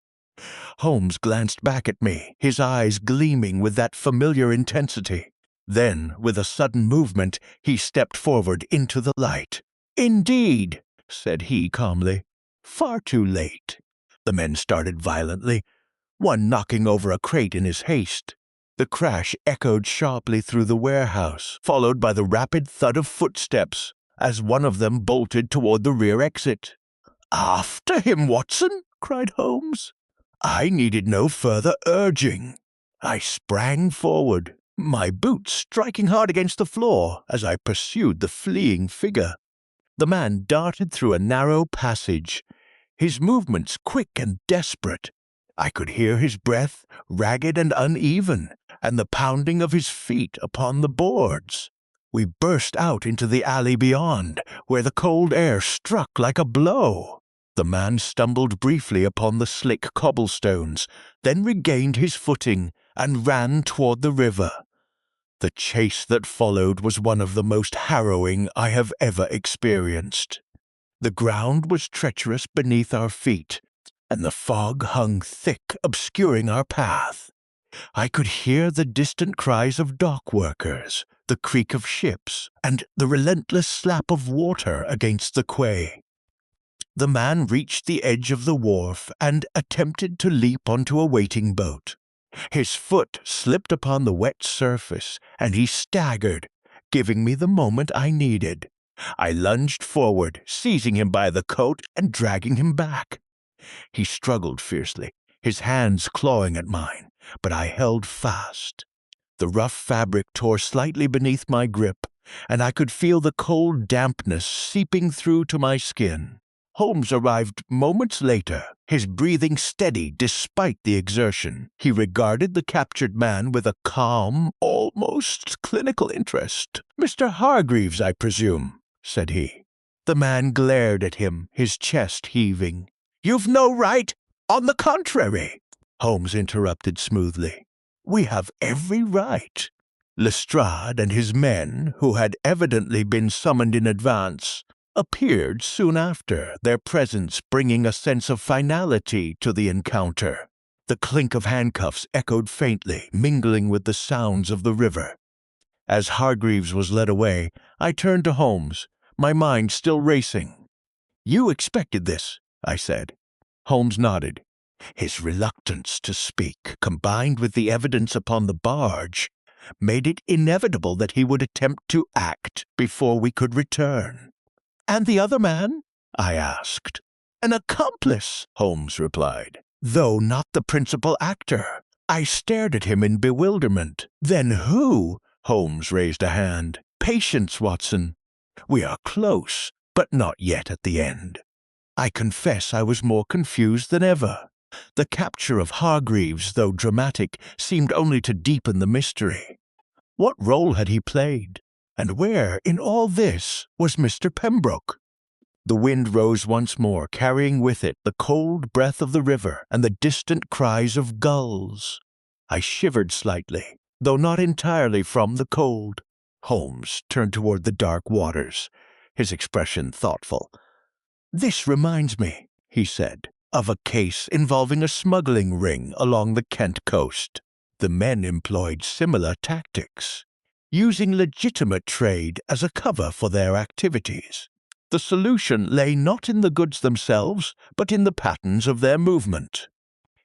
C: Holmes glanced back at me, his eyes gleaming with that familiar intensity. Then, with a sudden movement, he stepped forward into the light. "Indeed," said he calmly. "Far too late." The men started violently, one knocking over a crate in his haste. The crash echoed sharply through the warehouse, followed by the rapid thud of footsteps as one of them bolted toward the rear exit. "After him, Watson!" cried Holmes. I needed no further urging. I sprang forward, my boots striking hard against the floor as I pursued the fleeing figure. The man darted through a narrow passage, his movements quick and desperate. I could hear his breath, ragged and uneven, and the pounding of his feet upon the boards. We burst out into the alley beyond, where the cold air struck like a blow. The man stumbled briefly upon the slick cobblestones, then regained his footing and ran toward the river. The chase that followed was one of the most harrowing I have ever experienced. The ground was treacherous beneath our feet, and the fog hung thick, obscuring our path. I could hear the distant cries of dock workers, the creak of ships, and the relentless slap of water against the quay. The man reached the edge of the wharf and attempted to leap onto a waiting boat. His foot slipped upon the wet surface, and he staggered, giving me the moment I needed. I lunged forward, seizing him by the coat and dragging him back. He struggled fiercely, his hands clawing at mine, but I held fast. The rough fabric tore slightly beneath my grip, and I could feel the cold dampness seeping through to my skin. Holmes arrived moments later, his breathing steady despite the exertion. He regarded the captured man with a calm, almost clinical interest. "Mr. Hargreaves, I presume," said he. The man glared at him, his chest heaving. "You've no right. On the contrary," Holmes interrupted smoothly. "We have every right." Lestrade and his men, who had evidently been summoned in advance, appeared soon after, their presence bringing a sense of finality to the encounter. The clink of handcuffs echoed faintly, mingling with the sounds of the river. As Hargreaves was led away, I turned to Holmes, my mind still racing. "You expected this," I said. Holmes nodded. His reluctance to speak, combined with the evidence upon the barge, made it inevitable that he would attempt to act before we could return. "And the other man?" I asked. "An accomplice," Holmes replied, "though not the principal actor." I stared at him in bewilderment. "Then who?" Holmes raised a hand. "Patience, Watson. We are close, but not yet at the end." I confess I was more confused than ever. The capture of Hargreaves, though dramatic, seemed only to deepen the mystery. What role had he played? And where, in all this, was Mr. Pembroke? The wind rose once more, carrying with it the cold breath of the river and the distant cries of gulls. I shivered slightly, though not entirely from the cold. Holmes turned toward the dark waters, his expression thoughtful. "This reminds me," he said, "of a case involving a smuggling ring along the Kent coast. The men employed similar tactics, using legitimate trade as a cover for their activities. The solution lay not in the goods themselves, but in the patterns of their movement."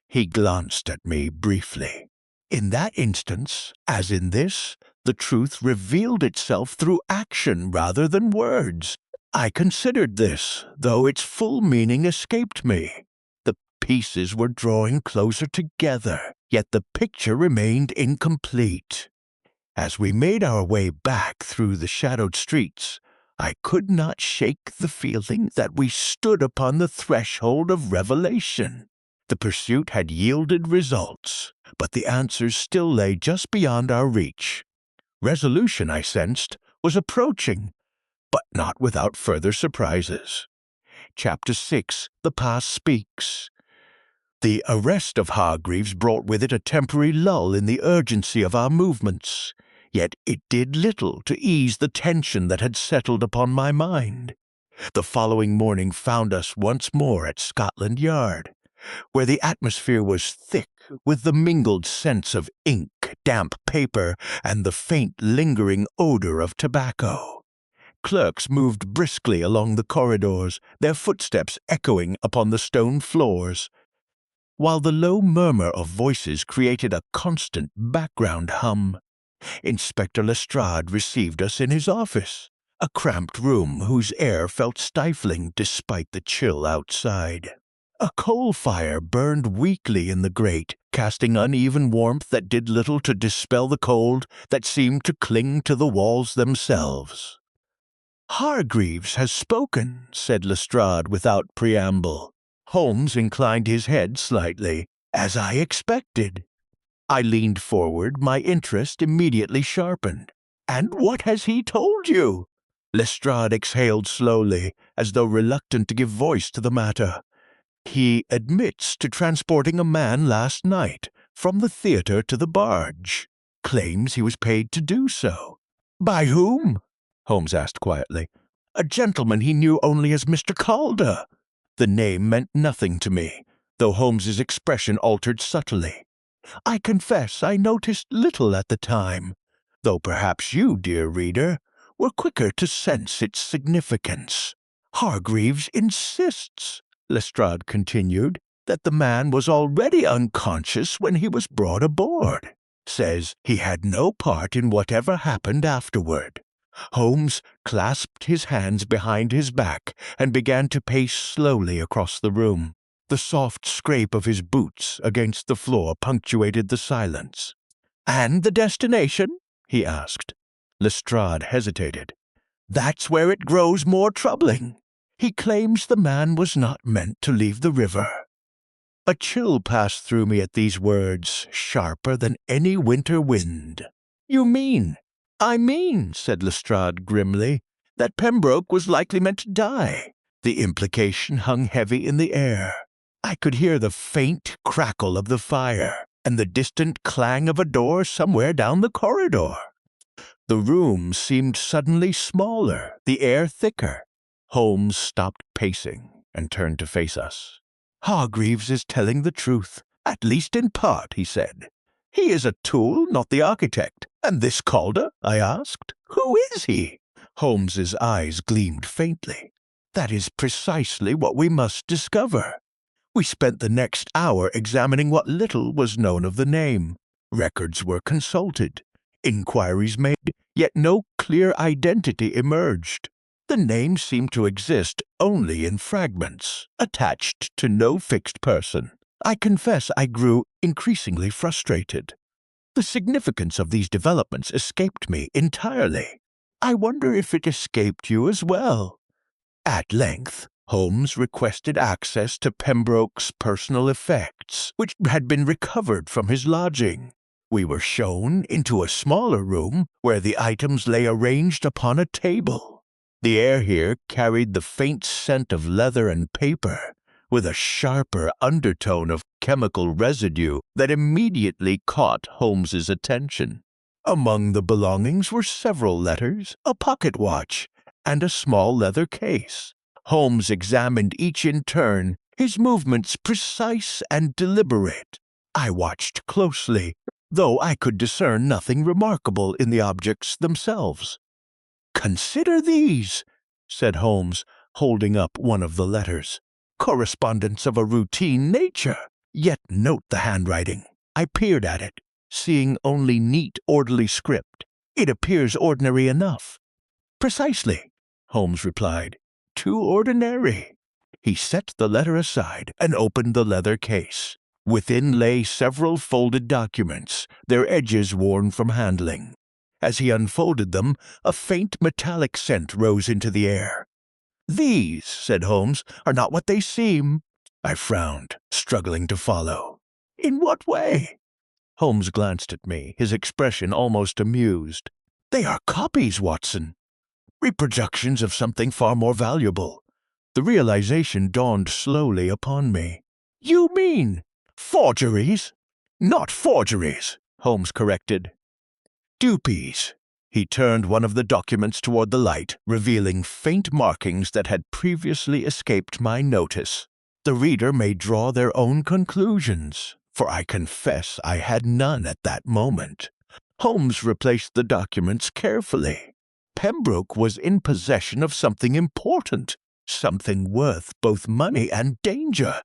C: He glanced at me briefly. "In that instance, as in this, the truth revealed itself through action rather than words. I considered this, though its full meaning escaped me. The pieces were drawing closer together, yet the picture remained incomplete. As we made our way back through the shadowed streets, I could not shake the feeling that we stood upon the threshold of revelation. The pursuit had yielded results, but the answers still lay just beyond our reach. Resolution, I sensed, was approaching, but not without further surprises. Chapter 6, The Past Speaks. The arrest of Hargreaves brought with it a temporary lull in the urgency of our movements, yet it did little to ease the tension that had settled upon my mind. The following morning found us once more at Scotland Yard, where the atmosphere was thick with the mingled scents of ink, damp paper, and the faint lingering odor of tobacco. Clerks moved briskly along the corridors, their footsteps echoing upon the stone floors, while the low murmur of voices created a constant background hum. Inspector Lestrade received us in his office, a cramped room whose air felt stifling despite the chill outside. A coal fire burned weakly in the grate, casting uneven warmth that did little to dispel the cold that seemed to cling to the walls themselves. "Hargreaves has spoken," said Lestrade without preamble. Holmes inclined his head slightly. As I expected. I leaned forward, my interest immediately sharpened. And what has he told you? Lestrade exhaled slowly, as though reluctant to give voice to the matter. He admits to transporting a man last night from the theatre to the barge. Claims he was paid to do so. By whom? Holmes asked quietly. A gentleman he knew only as Mr. Calder. The name meant nothing to me, though Holmes's expression altered subtly. I confess I noticed little at the time, though perhaps you, dear reader, were quicker to sense its significance. Hargreaves insists, Lestrade continued, that the man was already unconscious when he was brought aboard. Says he had no part in whatever happened afterward. Holmes clasped his hands behind his back and began to pace slowly across the room. The soft scrape of his boots against the floor punctuated the silence. "And the destination?" he asked. Lestrade hesitated. "That's where it grows more troubling. He claims the man was not meant to leave the river." A chill passed through me at these words, sharper than any winter wind. "You mean?" "I mean," said Lestrade grimly, "that Pembroke was likely meant to die." The implication hung heavy in the air. I could hear the faint crackle of the fire and the distant clang of a door somewhere down the corridor. The room seemed suddenly smaller, the air thicker. Holmes stopped pacing and turned to face us. "Hargreaves is telling the truth, at least in part," he said. "He is a tool, not the architect. And this Calder?" I asked. "Who is he?" Holmes's eyes gleamed faintly. "That is precisely what we must discover." We spent the next hour examining what little was known of the name. Records were consulted, inquiries made, yet no clear identity emerged. The name seemed to exist only in fragments, attached to no fixed person. I confess I grew increasingly frustrated. The significance of these developments escaped me entirely. I wonder if it escaped you as well. At length, Holmes requested access to Pembroke's personal effects, which had been recovered from his lodging. We were shown into a smaller room where the items lay arranged upon a table. The air here carried the faint scent of leather and paper, with a sharper undertone of chemical residue that immediately caught Holmes's attention. Among the belongings were several letters, a pocket watch, and a small leather case. Holmes examined each in turn, his movements precise and deliberate. I watched closely, though I could discern nothing remarkable in the objects themselves. "Consider these," said Holmes, holding up one of the letters. "Correspondence of a routine nature. Yet note the handwriting." I peered at it, seeing only neat, orderly script. "It appears ordinary enough." "Precisely," Holmes replied. "Too ordinary." He set the letter aside and opened the leather case. Within lay several folded documents, their edges worn from handling. As he unfolded them, a faint metallic scent rose into the air. "These," said Holmes, "are not what they seem." I frowned, struggling to follow. "In what way?" Holmes glanced at me, his expression almost amused. "They are copies, Watson. Reproductions of something far more valuable." The realization dawned slowly upon me. "You mean forgeries?" "Not forgeries," Holmes corrected. "Dupies." He turned one of the documents toward the light, revealing faint markings that had previously escaped my notice. The reader may draw their own conclusions, for I confess I had none at that moment. Holmes replaced the documents carefully. Pembroke was in possession of something important, something worth both money and danger.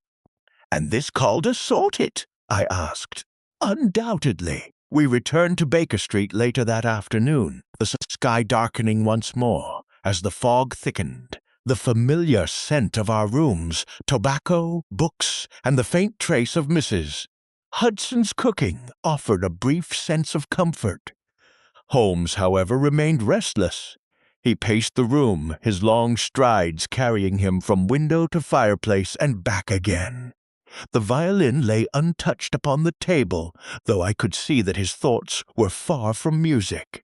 C: "And this Calder sought it?" I asked. "Undoubtedly." We returned to Baker Street later that afternoon, the sky darkening once more as the fog thickened. The familiar scent of our rooms, tobacco, books, and the faint trace of Mrs. Hudson's cooking offered a brief sense of comfort. Holmes, however, remained restless. He paced the room, his long strides carrying him from window to fireplace and back again. The violin lay untouched upon the table, though I could see that his thoughts were far from music.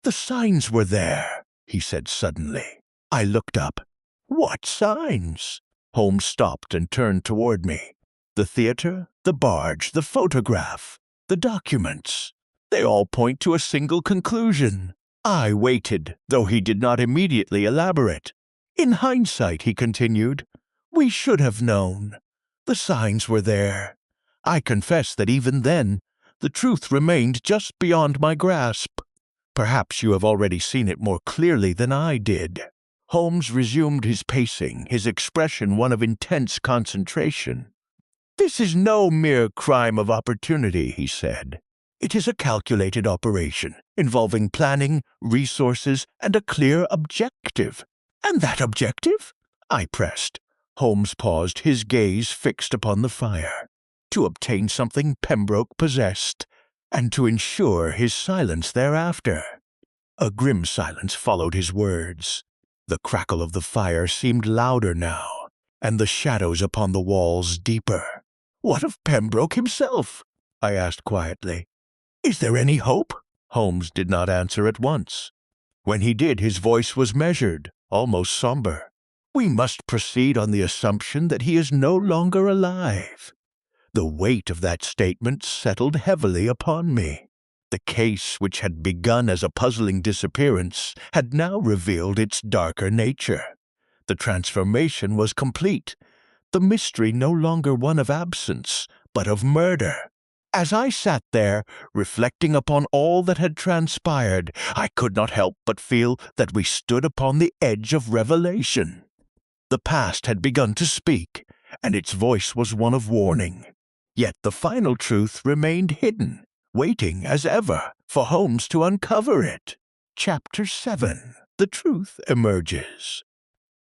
C: "The signs were there," he said suddenly. I looked up. "What signs?" Holmes stopped and turned toward me. "The theater, the barge, the photograph, the documents. They all point to a single conclusion." I waited, though he did not immediately elaborate. "In hindsight," he continued, "we should have known. The signs were there. I confess that even then, the truth remained just beyond my grasp. Perhaps you have already seen it more clearly than I did." Holmes resumed his pacing, his expression one of intense concentration. "This is no mere crime of opportunity," he said. "It is a calculated operation, involving planning, resources, and a clear objective." "And that objective?" I pressed. Holmes paused, his gaze fixed upon the fire. "To obtain something Pembroke possessed, and to ensure his silence thereafter." A grim silence followed his words. The crackle of the fire seemed louder now, and the shadows upon the walls deeper. "What of Pembroke himself?" I asked quietly. "Is there any hope?" Holmes did not answer at once. When he did, his voice was measured, almost somber. "We must proceed on the assumption that he is no longer alive." The weight of that statement settled heavily upon me. The case, which had begun as a puzzling disappearance, had now revealed its darker nature. The transformation was complete, the mystery no longer one of absence, but of murder. As I sat there, reflecting upon all that had transpired, I could not help but feel that we stood upon the edge of revelation. The past had begun to speak, and its voice was one of warning. Yet the final truth remained hidden, waiting, as ever, for Holmes to uncover it. Chapter 7. The Truth Emerges.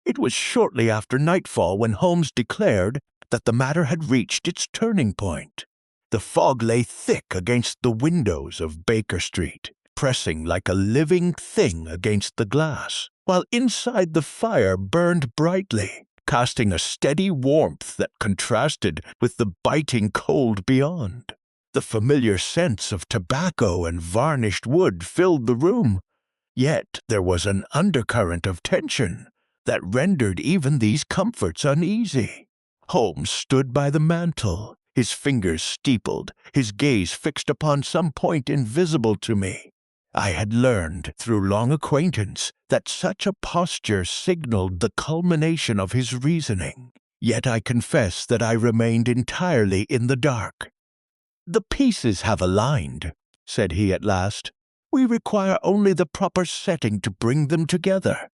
C: It was shortly after nightfall when Holmes declared that the matter had reached its turning point. The fog lay thick against the windows of Baker Street, pressing like a living thing against the glass, while inside the fire burned brightly, casting a steady warmth that contrasted with the biting cold beyond. The familiar scents of tobacco and varnished wood filled the room, yet there was an undercurrent of tension that rendered even these comforts uneasy. Holmes stood by the mantel, his fingers steepled, his gaze fixed upon some point invisible to me. I had learned, through long acquaintance, that such a posture signaled the culmination of his reasoning. Yet I confess that I remained entirely in the dark. "The pieces have aligned," said he at last. "We require only the proper setting to bring them together."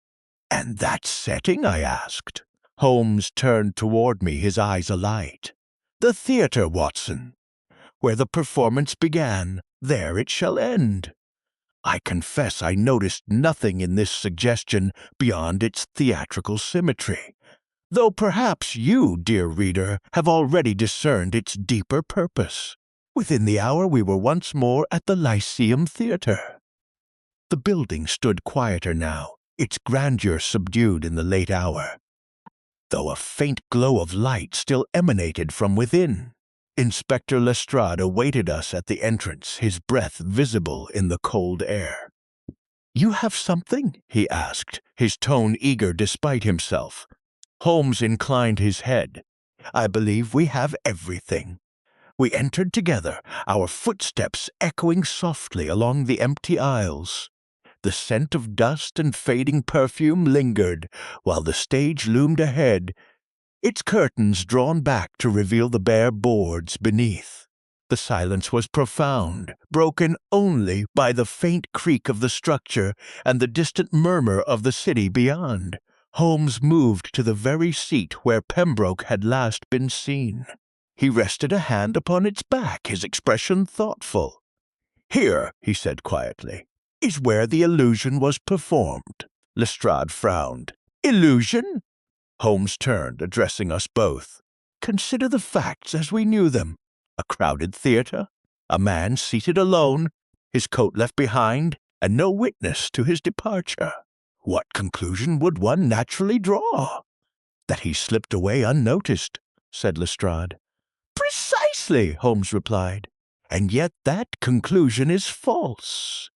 C: "And that setting?" I asked. Holmes turned toward me, his eyes alight. "The theater, Watson. Where the performance began, there it shall end." I confess I noticed nothing in this suggestion beyond its theatrical symmetry, though perhaps you, dear reader, have already discerned its deeper purpose. Within the hour we were once more at the Lyceum Theatre. The building stood quieter now, its grandeur subdued in the late hour, though a faint glow of light still emanated from within. Inspector Lestrade awaited us at the entrance, his breath visible in the cold air. "You have something?" he asked, his tone eager despite himself. Holmes inclined his head. "I believe we have everything." We entered together, our footsteps echoing softly along the empty aisles. The scent of dust and fading perfume lingered, while the stage loomed ahead, its curtains drawn back to reveal the bare boards beneath. The silence was profound, broken only by the faint creak of the structure and the distant murmur of the city beyond. Holmes moved to the very seat where Pembroke had last been seen. He rested a hand upon its back, his expression thoughtful. "Here," he said quietly, "is where the illusion was performed." Lestrade frowned. "Illusion?" Holmes turned, addressing us both. "Consider the facts as we knew them. A crowded theatre, a man seated alone, his coat left behind, and no witness to his departure. What conclusion would one naturally draw?" "That he slipped away unnoticed," said Lestrade. Precisely, Holmes replied. And yet that conclusion is false.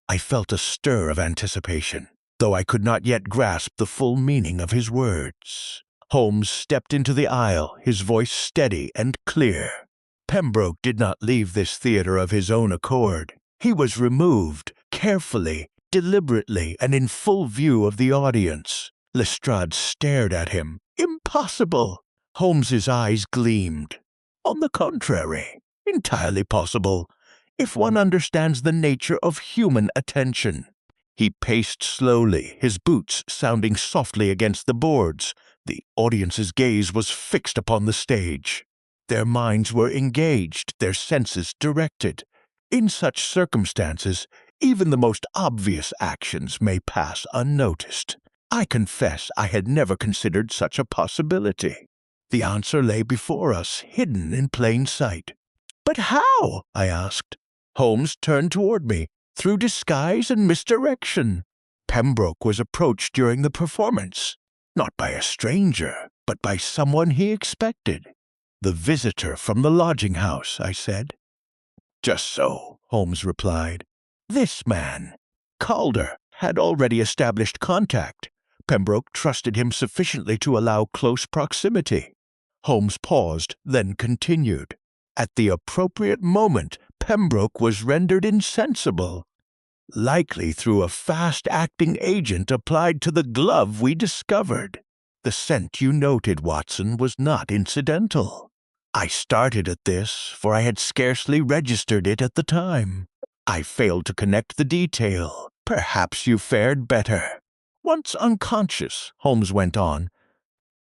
C: I felt a stir of anticipation, though I could not yet grasp the full meaning of his words. Holmes stepped into the aisle, his voice steady and clear. Pembroke did not leave this theater of his own accord. He was removed, carefully, deliberately, and in full view of the audience. Lestrade stared at him. Impossible! Holmes's eyes gleamed. On the contrary, entirely possible, if one understands the nature of human attention. He paced slowly, his boots sounding softly against the boards. The audience's gaze was fixed upon the stage. Their minds were engaged, their senses directed. In such circumstances, even the most obvious actions may pass unnoticed. I confess I had never considered such a possibility. The answer lay before us, hidden in plain sight. "But how?" I asked. Holmes turned toward me, through disguise and misdirection. Pembroke was approached during the performance, not by a stranger, but by someone he expected. "The visitor from the lodging-house," I said. "Just so," Holmes replied. "This man, Calder, had already established contact. Pembroke trusted him sufficiently to allow close proximity." Holmes paused, then continued. "At the appropriate moment, Pembroke was rendered insensible, likely through a fast-acting agent applied to the glove we discovered. The scent you noted, Watson, was not incidental. I started at this, for I had scarcely registered it at the time. I failed to connect the detail. Perhaps you fared better. Once unconscious," Holmes went on,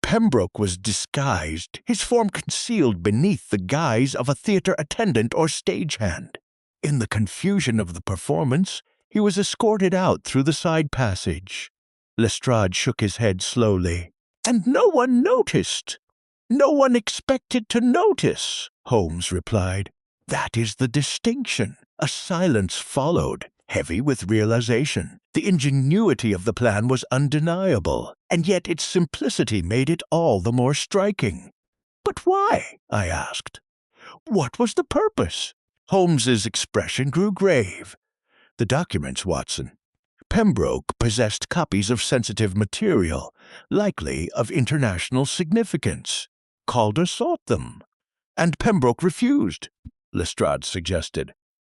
C: "Pembroke was disguised, his form concealed beneath the guise of a theater attendant or stagehand. In the confusion of the performance, he was escorted out through the side passage." Lestrade shook his head slowly. "And no one noticed. No one expected to notice," Holmes replied. "That is the distinction." A silence followed, heavy with realization. The ingenuity of the plan was undeniable, and yet its simplicity made it all the more striking. "But why?" I asked. "What was the purpose?" Holmes's expression grew grave. "The documents, Watson. Pembroke possessed copies of sensitive material, likely of international significance. Calder sought them, and Pembroke refused," Lestrade suggested.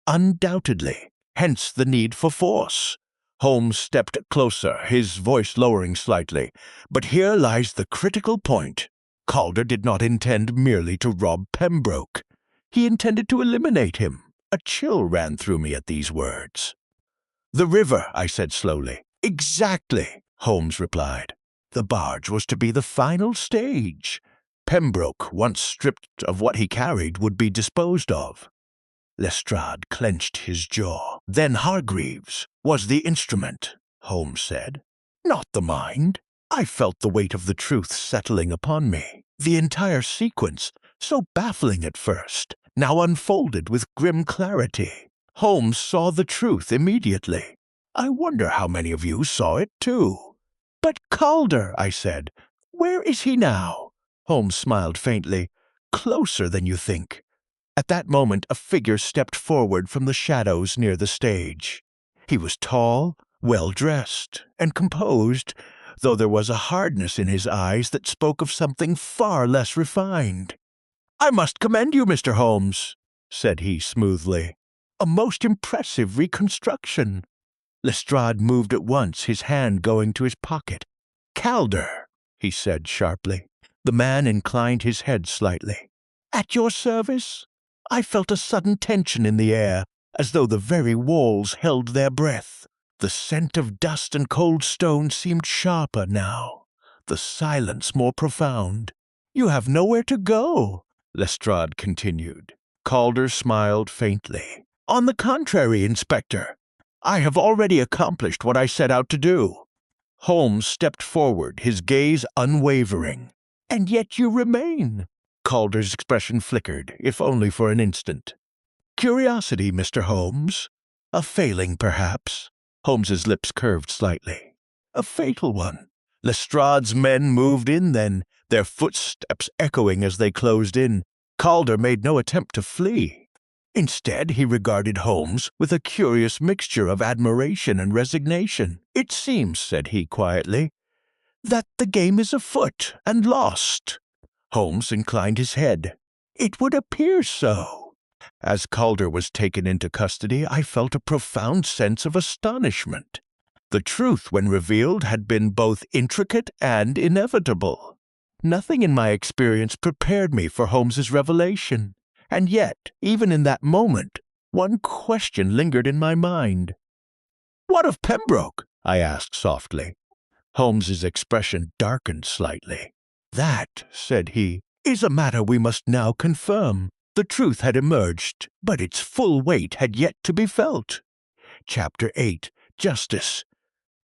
C: "Undoubtedly. Hence the need for force." Holmes stepped closer, his voice lowering slightly. "But here lies the critical point. Calder did not intend merely to rob Pembroke. He intended to eliminate him." A chill ran through me at these words. "The river," I said slowly. "Exactly," Holmes replied. "The barge was to be the final stage. Pembroke, once stripped of what he carried, would be disposed of." Lestrade clenched his jaw. "Then Hargreaves was the instrument," Holmes said. "Not the mind." I felt the weight of the truth settling upon me. The entire sequence, so baffling at first, now unfolded with grim clarity. Holmes saw the truth immediately. "I wonder how many of you saw it, too." "But Calder," I said. "Where is he now?" Holmes smiled faintly. "Closer than you think." At that moment a figure stepped forward from the shadows near the stage. He was tall, well-dressed, and composed, though there was a hardness in his eyes that spoke of something far less refined. "I must commend you, Mr. Holmes," said he smoothly. "A most impressive reconstruction." Lestrade moved at once, his hand going to his pocket. "Calder," he said sharply. The man inclined his head slightly. "At your service?" I felt a sudden tension in the air, as though the very walls held their breath. The scent of dust and cold stone seemed sharper now, the silence more profound. "You have nowhere to go," Lestrade continued. Calder smiled faintly. "On the contrary, Inspector, I have already accomplished what I set out to do." Holmes stepped forward, his gaze unwavering. "And yet you remain." Calder's expression flickered, if only for an instant. "Curiosity, Mr. Holmes? A failing, perhaps." Holmes's lips curved slightly. "A fatal one." Lestrade's men moved in then, their footsteps echoing as they closed in. Calder made no attempt to flee. Instead, he regarded Holmes with a curious mixture of admiration and resignation. "It seems," said he quietly, "that the game is afoot and lost." Holmes inclined his head. "It would appear so." As Calder was taken into custody, I felt a profound sense of astonishment. The truth, when revealed, had been both intricate and inevitable. Nothing in my experience prepared me for Holmes's revelation, and yet, even in that moment, one question lingered in my mind. "What of Pembroke?" I asked softly. Holmes's expression darkened slightly. "That," said he, "is a matter we must now confirm. The truth had emerged, but its full weight had yet to be felt." Chapter 8. Justice.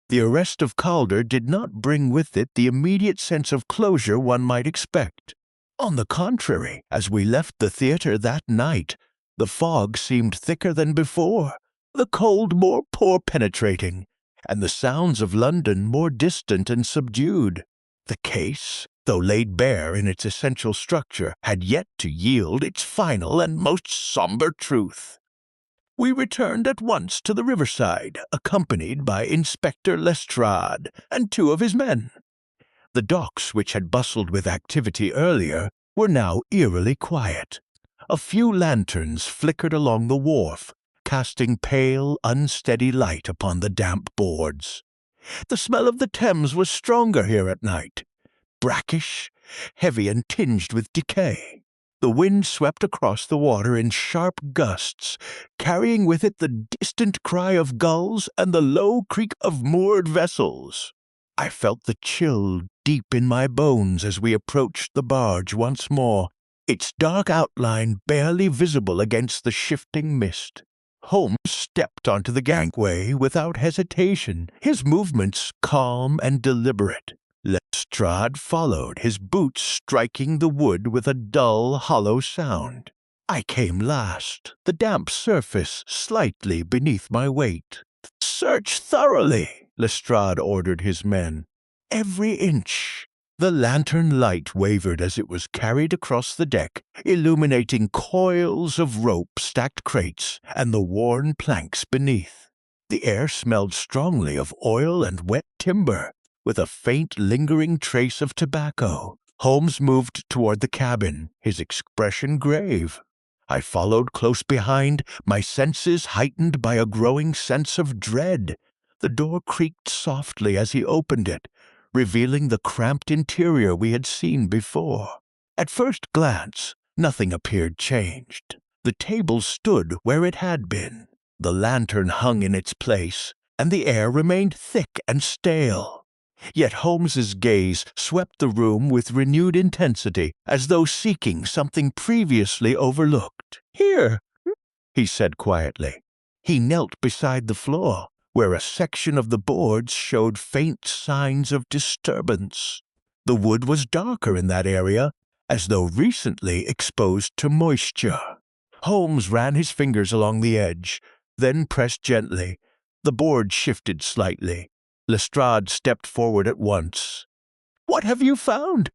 C: The arrest of Calder did not bring with it the immediate sense of closure one might expect. On the contrary, as we left the theatre that night, the fog seemed thicker than before, the cold more penetrating, and the sounds of London more distant and subdued. The case, though laid bare in its essential structure, had yet to yield its final and most sombre truth. We returned at once to the riverside, accompanied by Inspector Lestrade and 2 of his men. The docks, which had bustled with activity earlier, were now eerily quiet. A few lanterns flickered along the wharf, casting pale, unsteady light upon the damp boards. The smell of the Thames was stronger here at night, brackish, heavy and tinged with decay. The wind swept across the water in sharp gusts, carrying with it the distant cry of gulls and the low creak of moored vessels. I felt the chill deep in my bones as we approached the barge once more, its dark outline barely visible against the shifting mist. Holmes stepped onto the gangway without hesitation, his movements calm and deliberate. Lestrade followed, his boots striking the wood with a dull, hollow sound. I came last, the damp surface slightly beneath my weight. "Search thoroughly," Lestrade ordered his men. "Every inch." The lantern light wavered as it was carried across the deck, illuminating coils of rope, stacked crates, and the worn planks beneath. The air smelled strongly of oil and wet timber, with a faint lingering trace of tobacco. Holmes moved toward the cabin, his expression grave. I followed close behind, my senses heightened by a growing sense of dread. The door creaked softly as he opened it, revealing the cramped interior we had seen before. At first glance, nothing appeared changed. The table stood where it had been. The lantern hung in its place, and the air remained thick and stale. Yet Holmes's gaze swept the room with renewed intensity, as though seeking something previously overlooked. "Here," he said quietly. He knelt beside the floor, where a section of the boards showed faint signs of disturbance. The wood was darker in that area, as though recently exposed to moisture. Holmes ran his fingers along the edge, then pressed gently. The board shifted slightly. Lestrade stepped forward at once. "What have you found?"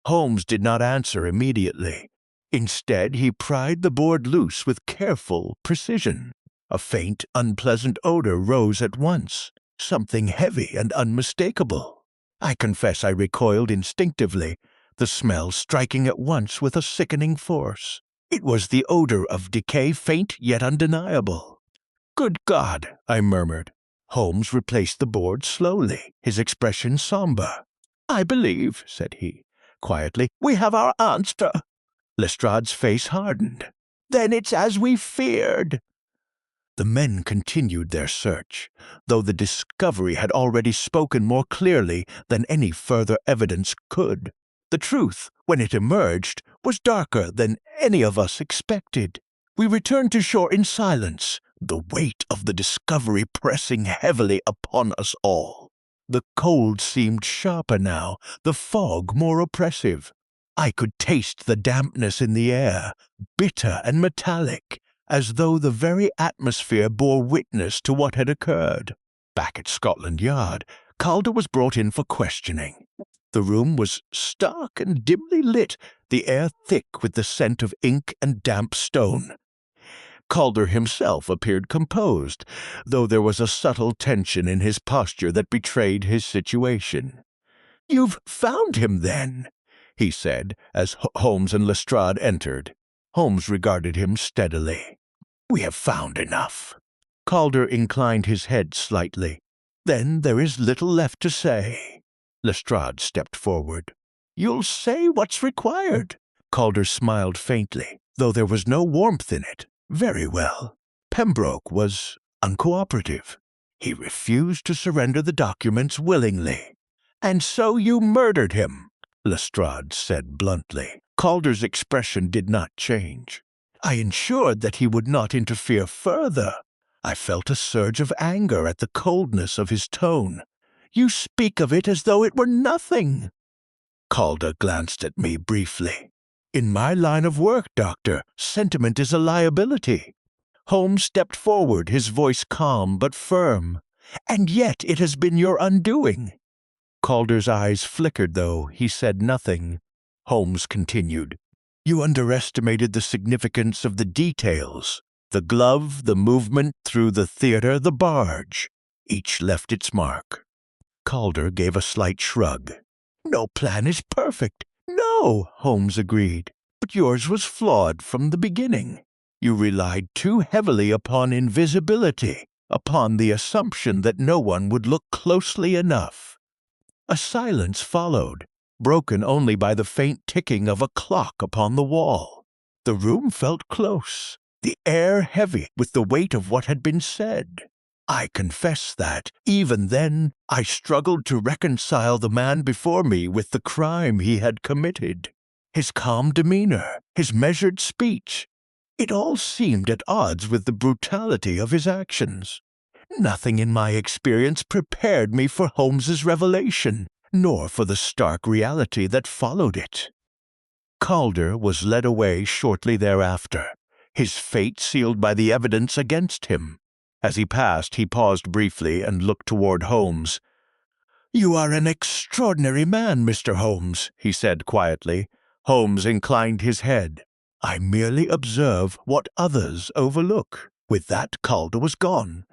C: Holmes did not answer immediately. Instead, he pried the board loose with careful precision. A faint, unpleasant odor rose at once, something heavy and unmistakable. I confess I recoiled instinctively, the smell striking at once with a sickening force. It was the odor of decay, faint yet undeniable. "Good God!" I murmured. Holmes replaced the board slowly, his expression somber. "I believe," said he, quietly, "we have our answer." Lestrade's face hardened. "Then it's as we feared." The men continued their search, though the discovery had already spoken more clearly than any further evidence could. The truth, when it emerged, was darker than any of us expected. We returned to shore in silence, the weight of the discovery pressing heavily upon us all. The cold seemed sharper now, the fog more oppressive. I could taste the dampness in the air, bitter and metallic, as though the very atmosphere bore witness to what had occurred. Back at Scotland Yard, Calder was brought in for questioning. The room was stark and dimly lit, the air thick with the scent of ink and damp stone. Calder himself appeared composed, though there was a subtle tension in his posture that betrayed his situation. "You've found him, then?" he said, as Holmes and Lestrade entered. Holmes regarded him steadily. "We have found enough." Calder inclined his head slightly. "Then there is little left to say." Lestrade stepped forward. "You'll say what's required." Calder smiled faintly, though there was no warmth in it. "Very well." Pembroke was uncooperative. He refused to surrender the documents willingly. "And so you murdered him," Lestrade said bluntly. Calder's expression did not change. "I ensured that he would not interfere further." I felt a surge of anger at the coldness of his tone. "You speak of it as though it were nothing." Calder glanced at me briefly. "In my line of work, Doctor, sentiment is a liability." Holmes stepped forward, his voice calm but firm. "And yet it has been your undoing." Calder's eyes flickered, though he said nothing. Holmes continued. "You underestimated the significance of the details. The glove, the movement through the theater, the barge. Each left its mark." Calder gave a slight shrug. "No plan is perfect." "No," Holmes agreed. "But yours was flawed from the beginning. You relied too heavily upon invisibility, upon the assumption that no one would look closely enough." A silence followed, broken only by the faint ticking of a clock upon the wall. The room felt close, the air heavy with the weight of what had been said. I confess that, even then, I struggled to reconcile the man before me with the crime he had committed. His calm demeanor, his measured speech, it all seemed at odds with the brutality of his actions. Nothing in my experience prepared me for Holmes's revelation, nor for the stark reality that followed it. Calder was led away shortly thereafter, his fate sealed by the evidence against him. As he passed, he paused briefly and looked toward Holmes. "You are an extraordinary man, Mr. Holmes," he said quietly. Holmes inclined his head. "I merely observe what others overlook." With that, Calder was gone.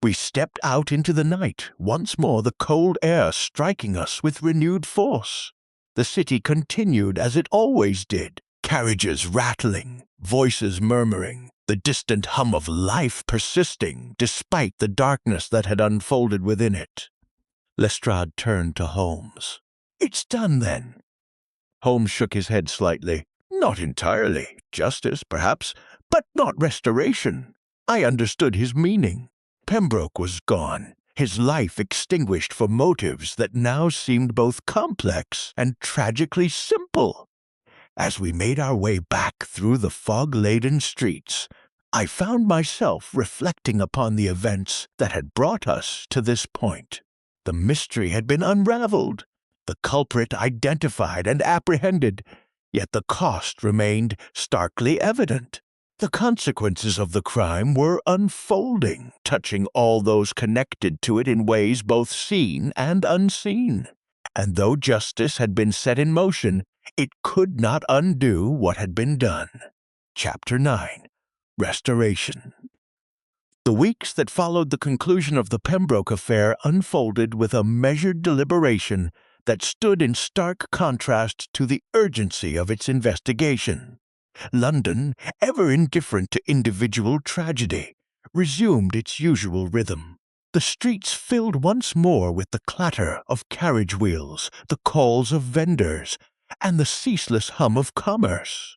C: We stepped out into the night, once more the cold air striking us with renewed force. The city continued as it always did, carriages rattling, voices murmuring, the distant hum of life persisting despite the darkness that had unfolded within it. Lestrade turned to Holmes. "It's done, then?" Holmes shook his head slightly. "Not entirely. Justice, perhaps, but not restoration." I understood his meaning. Pembroke was gone, his life extinguished for motives that now seemed both complex and tragically simple. As we made our way back through the fog-laden streets, I found myself reflecting upon the events that had brought us to this point. The mystery had been unraveled, the culprit identified and apprehended, yet the cost remained starkly evident. The consequences of the crime were unfolding, touching all those connected to it in ways both seen and unseen. And though justice had been set in motion, it could not undo what had been done. Chapter 9. Restoration. The weeks that followed the conclusion of the Pembroke affair unfolded with a measured deliberation that stood in stark contrast to the urgency of its investigation. London, ever indifferent to individual tragedy, resumed its usual rhythm. The streets filled once more with the clatter of carriage wheels, the calls of vendors, and the ceaseless hum of commerce.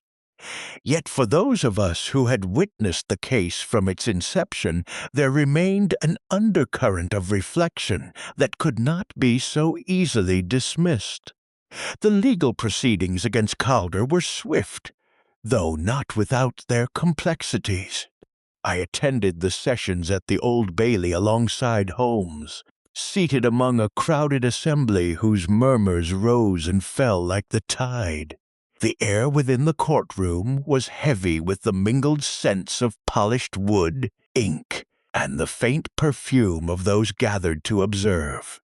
C: Yet for those of us who had witnessed the case from its inception, there remained an undercurrent of reflection that could not be so easily dismissed. The legal proceedings against Calder were swift, though not without their complexities. I attended the sessions at the Old Bailey alongside Holmes, seated among a crowded assembly whose murmurs rose and fell like the tide. The air within the courtroom was heavy with the mingled scents of polished wood, ink, and the faint perfume of those gathered to observe.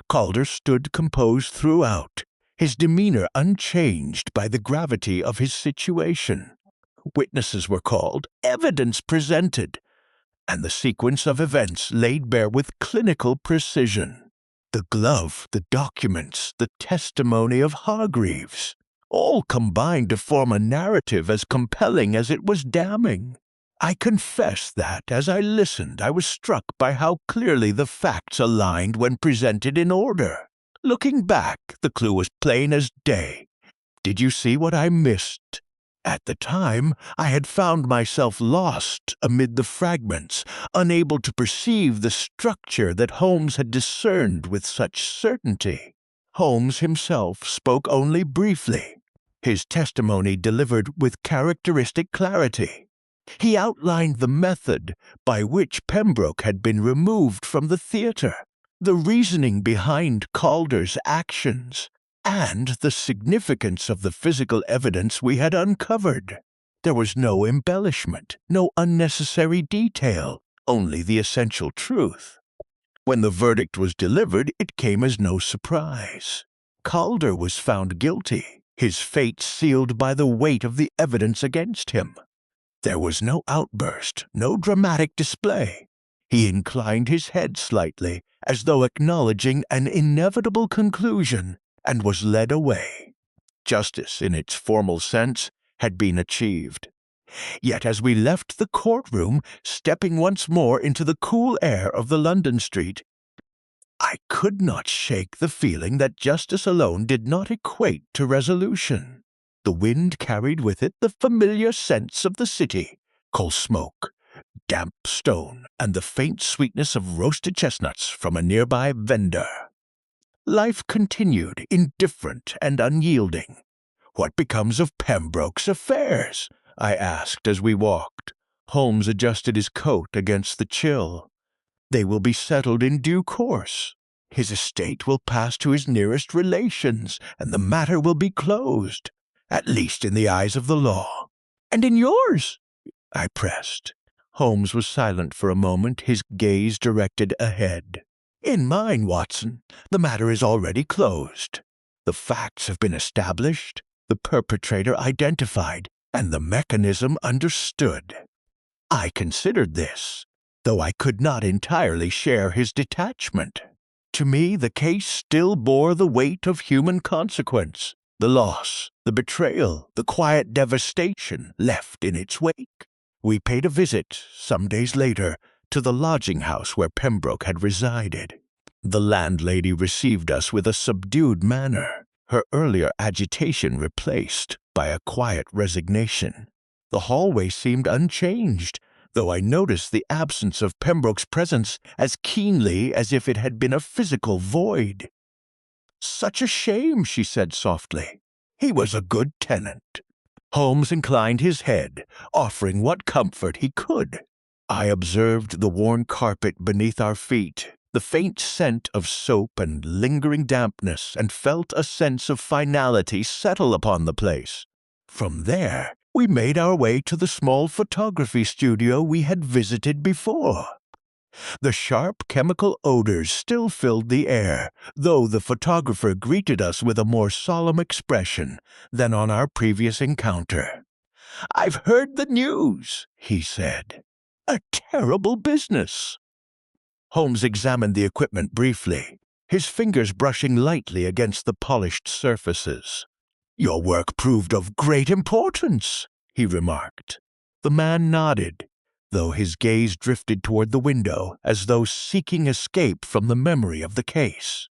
C: Calder stood composed throughout, his demeanor unchanged by the gravity of his situation. Witnesses were called, evidence presented, and the sequence of events laid bare with clinical precision. The glove, the documents, the testimony of Hargreaves, all combined to form a narrative as compelling as it was damning. I confess that, as I listened, I was struck by how clearly the facts aligned when presented in order. Looking back, the clue was plain as day. Did you see what I missed? At the time, I had found myself lost amid the fragments, unable to perceive the structure that Holmes had discerned with such certainty. Holmes himself spoke only briefly, his testimony delivered with characteristic clarity. He outlined the method by which Pembroke had been removed from the theatre, the reasoning behind Calder's actions, and the significance of the physical evidence we had uncovered. There was no embellishment, no unnecessary detail, only the essential truth. When the verdict was delivered, it came as no surprise. Calder was found guilty, his fate sealed by the weight of the evidence against him. There was no outburst, no dramatic display. He inclined his head slightly, as though acknowledging an inevitable conclusion, and was led away. Justice, in its formal sense, had been achieved. Yet as we left the courtroom, stepping once more into the cool air of the London street, I could not shake the feeling that justice alone did not equate to resolution. The wind carried with it the familiar scents of the city, coal smoke, damp stone, and the faint sweetness of roasted chestnuts from a nearby vendor. Life continued, indifferent and unyielding. What becomes of Pembroke's affairs? I asked as we walked. Holmes adjusted his coat against the chill. They will be settled in due course. His estate will pass to his nearest relations, and the matter will be closed, at least in the eyes of the law. And in yours? I pressed. Holmes was silent for a moment, his gaze directed ahead. In mine, Watson, the matter is already closed. The facts have been established, the perpetrator identified, and the mechanism understood. I considered this, though I could not entirely share his detachment. To me, the case still bore the weight of human consequence, the loss, the betrayal, the quiet devastation left in its wake. We paid a visit, some days later, to the lodging-house where Pembroke had resided. The landlady received us with a subdued manner, her earlier agitation replaced by a quiet resignation. The hallway seemed unchanged, though I noticed the absence of Pembroke's presence as keenly as if it had been a physical void. "Such a shame," she said softly. "He was a good tenant." Holmes inclined his head, offering what comfort he could. I observed the worn carpet beneath our feet, the faint scent of soap and lingering dampness, and felt a sense of finality settle upon the place. From there, we made our way to the small photography studio we had visited before. The sharp chemical odors still filled the air, though the photographer greeted us with a more solemn expression than on our previous encounter. "I've heard the news," he said. "A terrible business." Holmes examined the equipment briefly, his fingers brushing lightly against the polished surfaces. "Your work proved of great importance," he remarked. The man nodded, though his gaze drifted toward the window as though seeking escape from the memory of the case.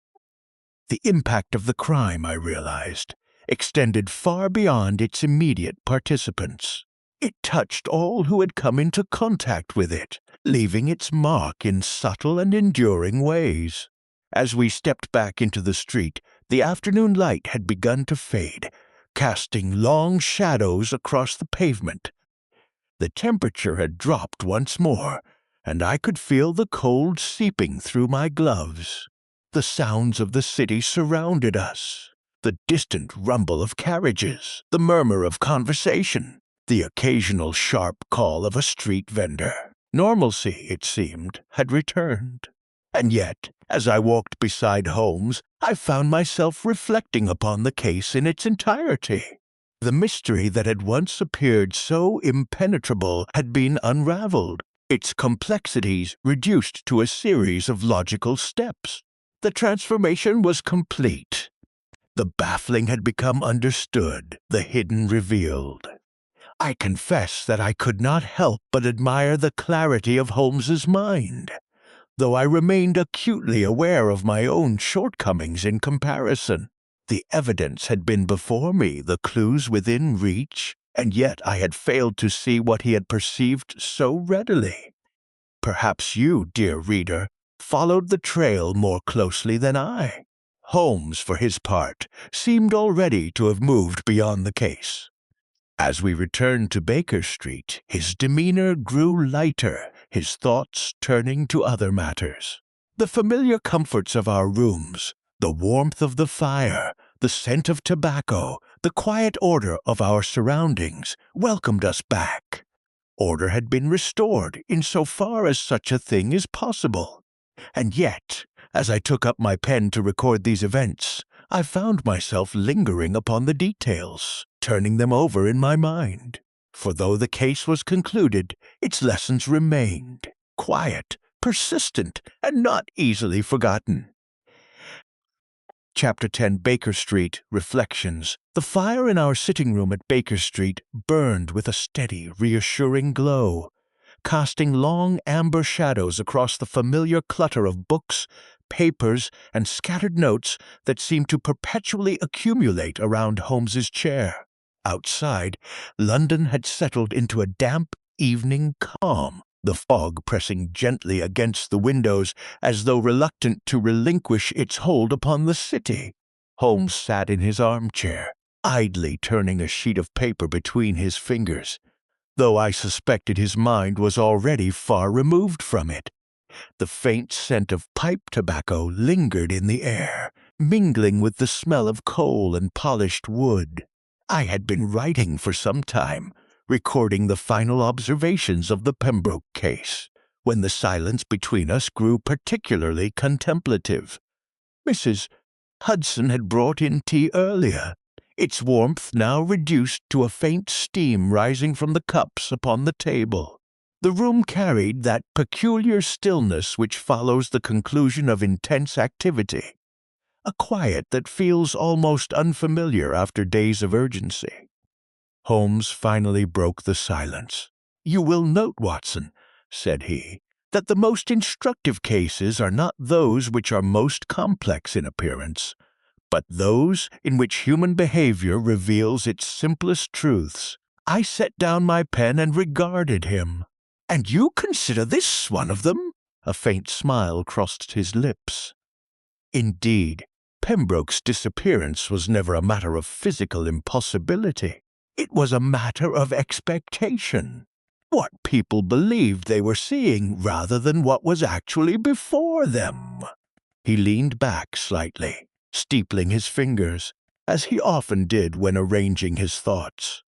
C: The impact of the crime, I realized, extended far beyond its immediate participants. It touched all who had come into contact with it, leaving its mark in subtle and enduring ways. As we stepped back into the street, the afternoon light had begun to fade, casting long shadows across the pavement. The temperature had dropped once more, and I could feel the cold seeping through my gloves. The sounds of the city surrounded us, the distant rumble of carriages, the murmur of conversation, the occasional sharp call of a street vendor. Normalcy, it seemed, had returned. And yet, as I walked beside Holmes, I found myself reflecting upon the case in its entirety. The mystery that had once appeared so impenetrable had been unraveled, its complexities reduced to a series of logical steps. The transformation was complete. The baffling had become understood, the hidden revealed. I confess that I could not help but admire the clarity of Holmes's mind, though I remained acutely aware of my own shortcomings in comparison. The evidence had been before me, the clues within reach, and yet I had failed to see what he had perceived so readily. Perhaps you, dear reader, followed the trail more closely than I. Holmes, for his part, seemed already to have moved beyond the case. As we returned to Baker Street, his demeanor grew lighter, his thoughts turning to other matters. The familiar comforts of our rooms, the warmth of the fire, the scent of tobacco, the quiet order of our surroundings welcomed us back. Order had been restored insofar as such a thing is possible. And yet, as I took up my pen to record these events, I found myself lingering upon the details, turning them over in my mind. For though the case was concluded, its lessons remained, quiet, persistent, and not easily forgotten. Chapter 10, Baker Street, Reflections. The fire in our sitting room at Baker Street burned with a steady, reassuring glow, casting long amber shadows across the familiar clutter of books, papers, and scattered notes that seemed to perpetually accumulate around Holmes's chair. Outside, London had settled into a damp evening calm, the fog pressing gently against the windows as though reluctant to relinquish its hold upon the city. Holmes sat in his armchair, idly turning a sheet of paper between his fingers, though I suspected his mind was already far removed from it. The faint scent of pipe tobacco lingered in the air, mingling with the smell of coal and polished wood. I had been writing for some time, recording the final observations of the Pembroke case, when the silence between us grew particularly contemplative. Mrs. Hudson had brought in tea earlier, its warmth now reduced to a faint steam rising from the cups upon the table. The room carried that peculiar stillness which follows the conclusion of intense activity, a quiet that feels almost unfamiliar after days of urgency. Holmes finally broke the silence. "You will note, Watson," said he, "that the most instructive cases are not those which are most complex in appearance, but those in which human behavior reveals its simplest truths." I set down my pen and regarded him. "And you consider this one of them?" A faint smile crossed his lips. Indeed, Pembroke's disappearance was never a matter of physical impossibility. It was a matter of expectation. What people believed they were seeing rather than what was actually before them. He leaned back slightly, steepling his fingers, as he often did when arranging his thoughts.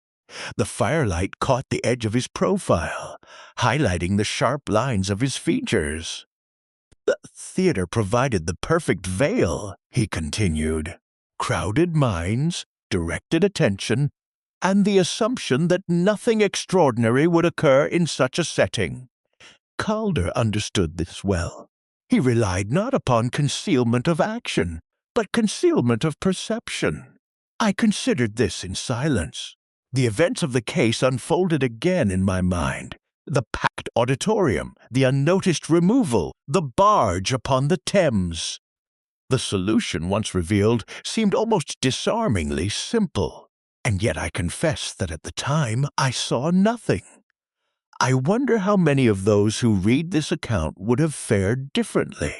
C: The firelight caught the edge of his profile, highlighting the sharp lines of his features. "The theater provided the perfect veil," he continued. "Crowded minds, directed attention, and the assumption that nothing extraordinary would occur in such a setting. Calder understood this well. He relied not upon concealment of action, but concealment of perception. I considered this in silence. The events of the case unfolded again in my mind. The packed auditorium, the unnoticed removal, the barge upon the Thames. The solution, once revealed, seemed almost disarmingly simple. And yet I confess that at the time I saw nothing. I wonder how many of those who read this account would have fared differently.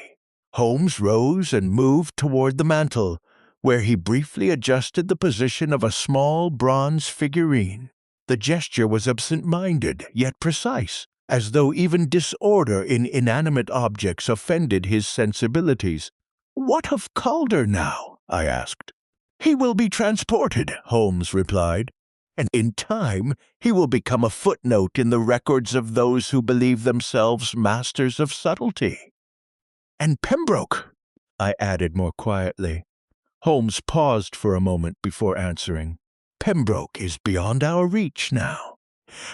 C: Holmes rose and moved toward the mantel, where he briefly adjusted the position of a small bronze figurine. The gesture was absent-minded, yet precise, as though even disorder in inanimate objects offended his sensibilities. "What of Calder now?" I asked. "He will be transported," Holmes replied, "and in time he will become a footnote in the records of those who believe themselves masters of subtlety." And Pembroke, I added more quietly. Holmes paused for a moment before answering. Pembroke is beyond our reach now.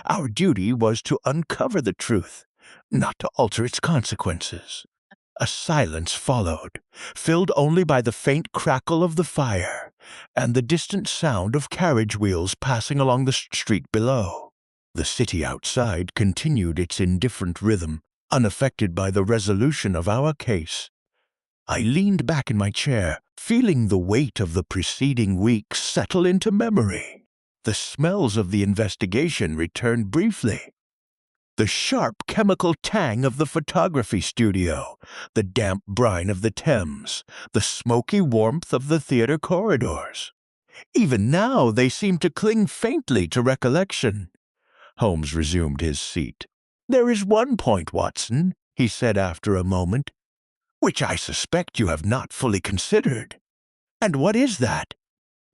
C: Our duty was to uncover the truth, not to alter its consequences. A silence followed, filled only by the faint crackle of the fire and the distant sound of carriage wheels passing along the street below. The city outside continued its indifferent rhythm, unaffected by the resolution of our case. I leaned back in my chair, feeling the weight of the preceding week settle into memory. The smells of the investigation returned briefly. The sharp chemical tang of the photography studio, the damp brine of the Thames, the smoky warmth of the theater corridors. Even now they seemed to cling faintly to recollection. Holmes resumed his seat. "There is one point, Watson," he said after a moment, "which I suspect you have not fully considered." "And what is that?"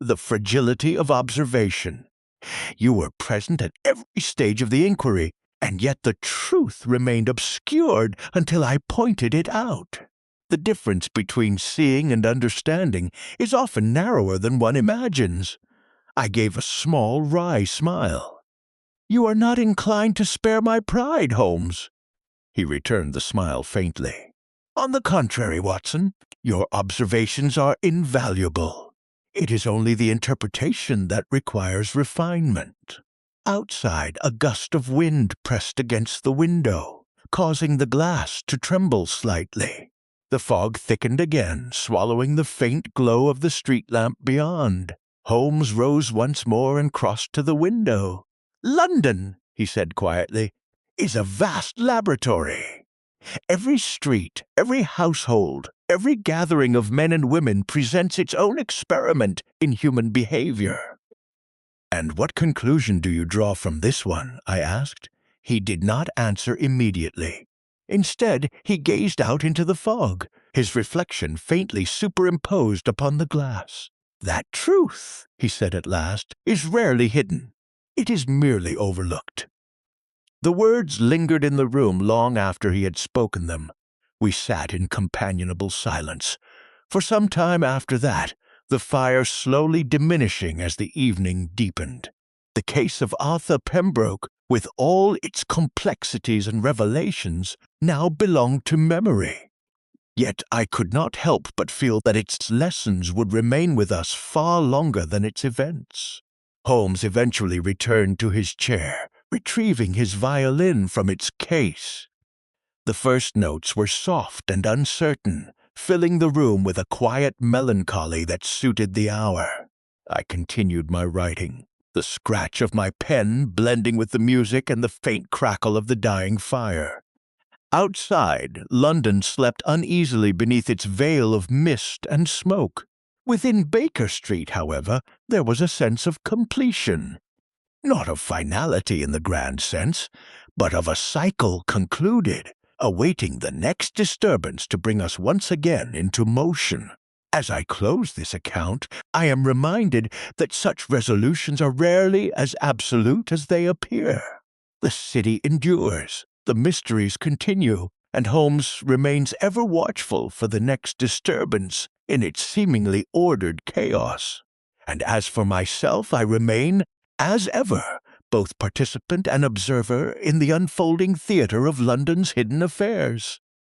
C: "The fragility of observation. You were present at every stage of the inquiry, and yet the truth remained obscured until I pointed it out. The difference between seeing and understanding is often narrower than one imagines." I gave a small, wry smile. "You are not inclined to spare my pride, Holmes." He returned the smile faintly. "On the contrary, Watson, your observations are invaluable. It is only the interpretation that requires refinement." Outside, a gust of wind pressed against the window, causing the glass to tremble slightly. The fog thickened again, swallowing the faint glow of the street lamp beyond. Holmes rose once more and crossed to the window. "London," he said quietly, "is a vast laboratory. Every street, every household, every gathering of men and women presents its own experiment in human behavior." "And what conclusion do you draw from this one?" I asked. He did not answer immediately. Instead, he gazed out into the fog, his reflection faintly superimposed upon the glass. "That truth," he said at last, "is rarely hidden. It is merely overlooked." The words lingered in the room long after he had spoken them. We sat in companionable silence. For some time after that, the fire slowly diminishing as the evening deepened. The case of Arthur Pembroke, with all its complexities and revelations, now belonged to memory. Yet I could not help but feel that its lessons would remain with us far longer than its events. Holmes eventually returned to his chair, retrieving his violin from its case. The first notes were soft and uncertain, filling the room with a quiet melancholy that suited the hour. I continued my writing, the scratch of my pen blending with the music and the faint crackle of the dying fire. Outside, London slept uneasily beneath its veil of mist and smoke. Within Baker Street, however, there was a sense of completion. Not of finality in the grand sense, but of a cycle concluded, awaiting the next disturbance to bring us once again into motion. As I close this account, I am reminded that such resolutions are rarely as absolute as they appear. The city endures, the mysteries continue, and Holmes remains ever watchful for the next disturbance in its seemingly ordered chaos. And as for myself, I remain, as ever, both participant and observer in the unfolding theatre of London's hidden affairs.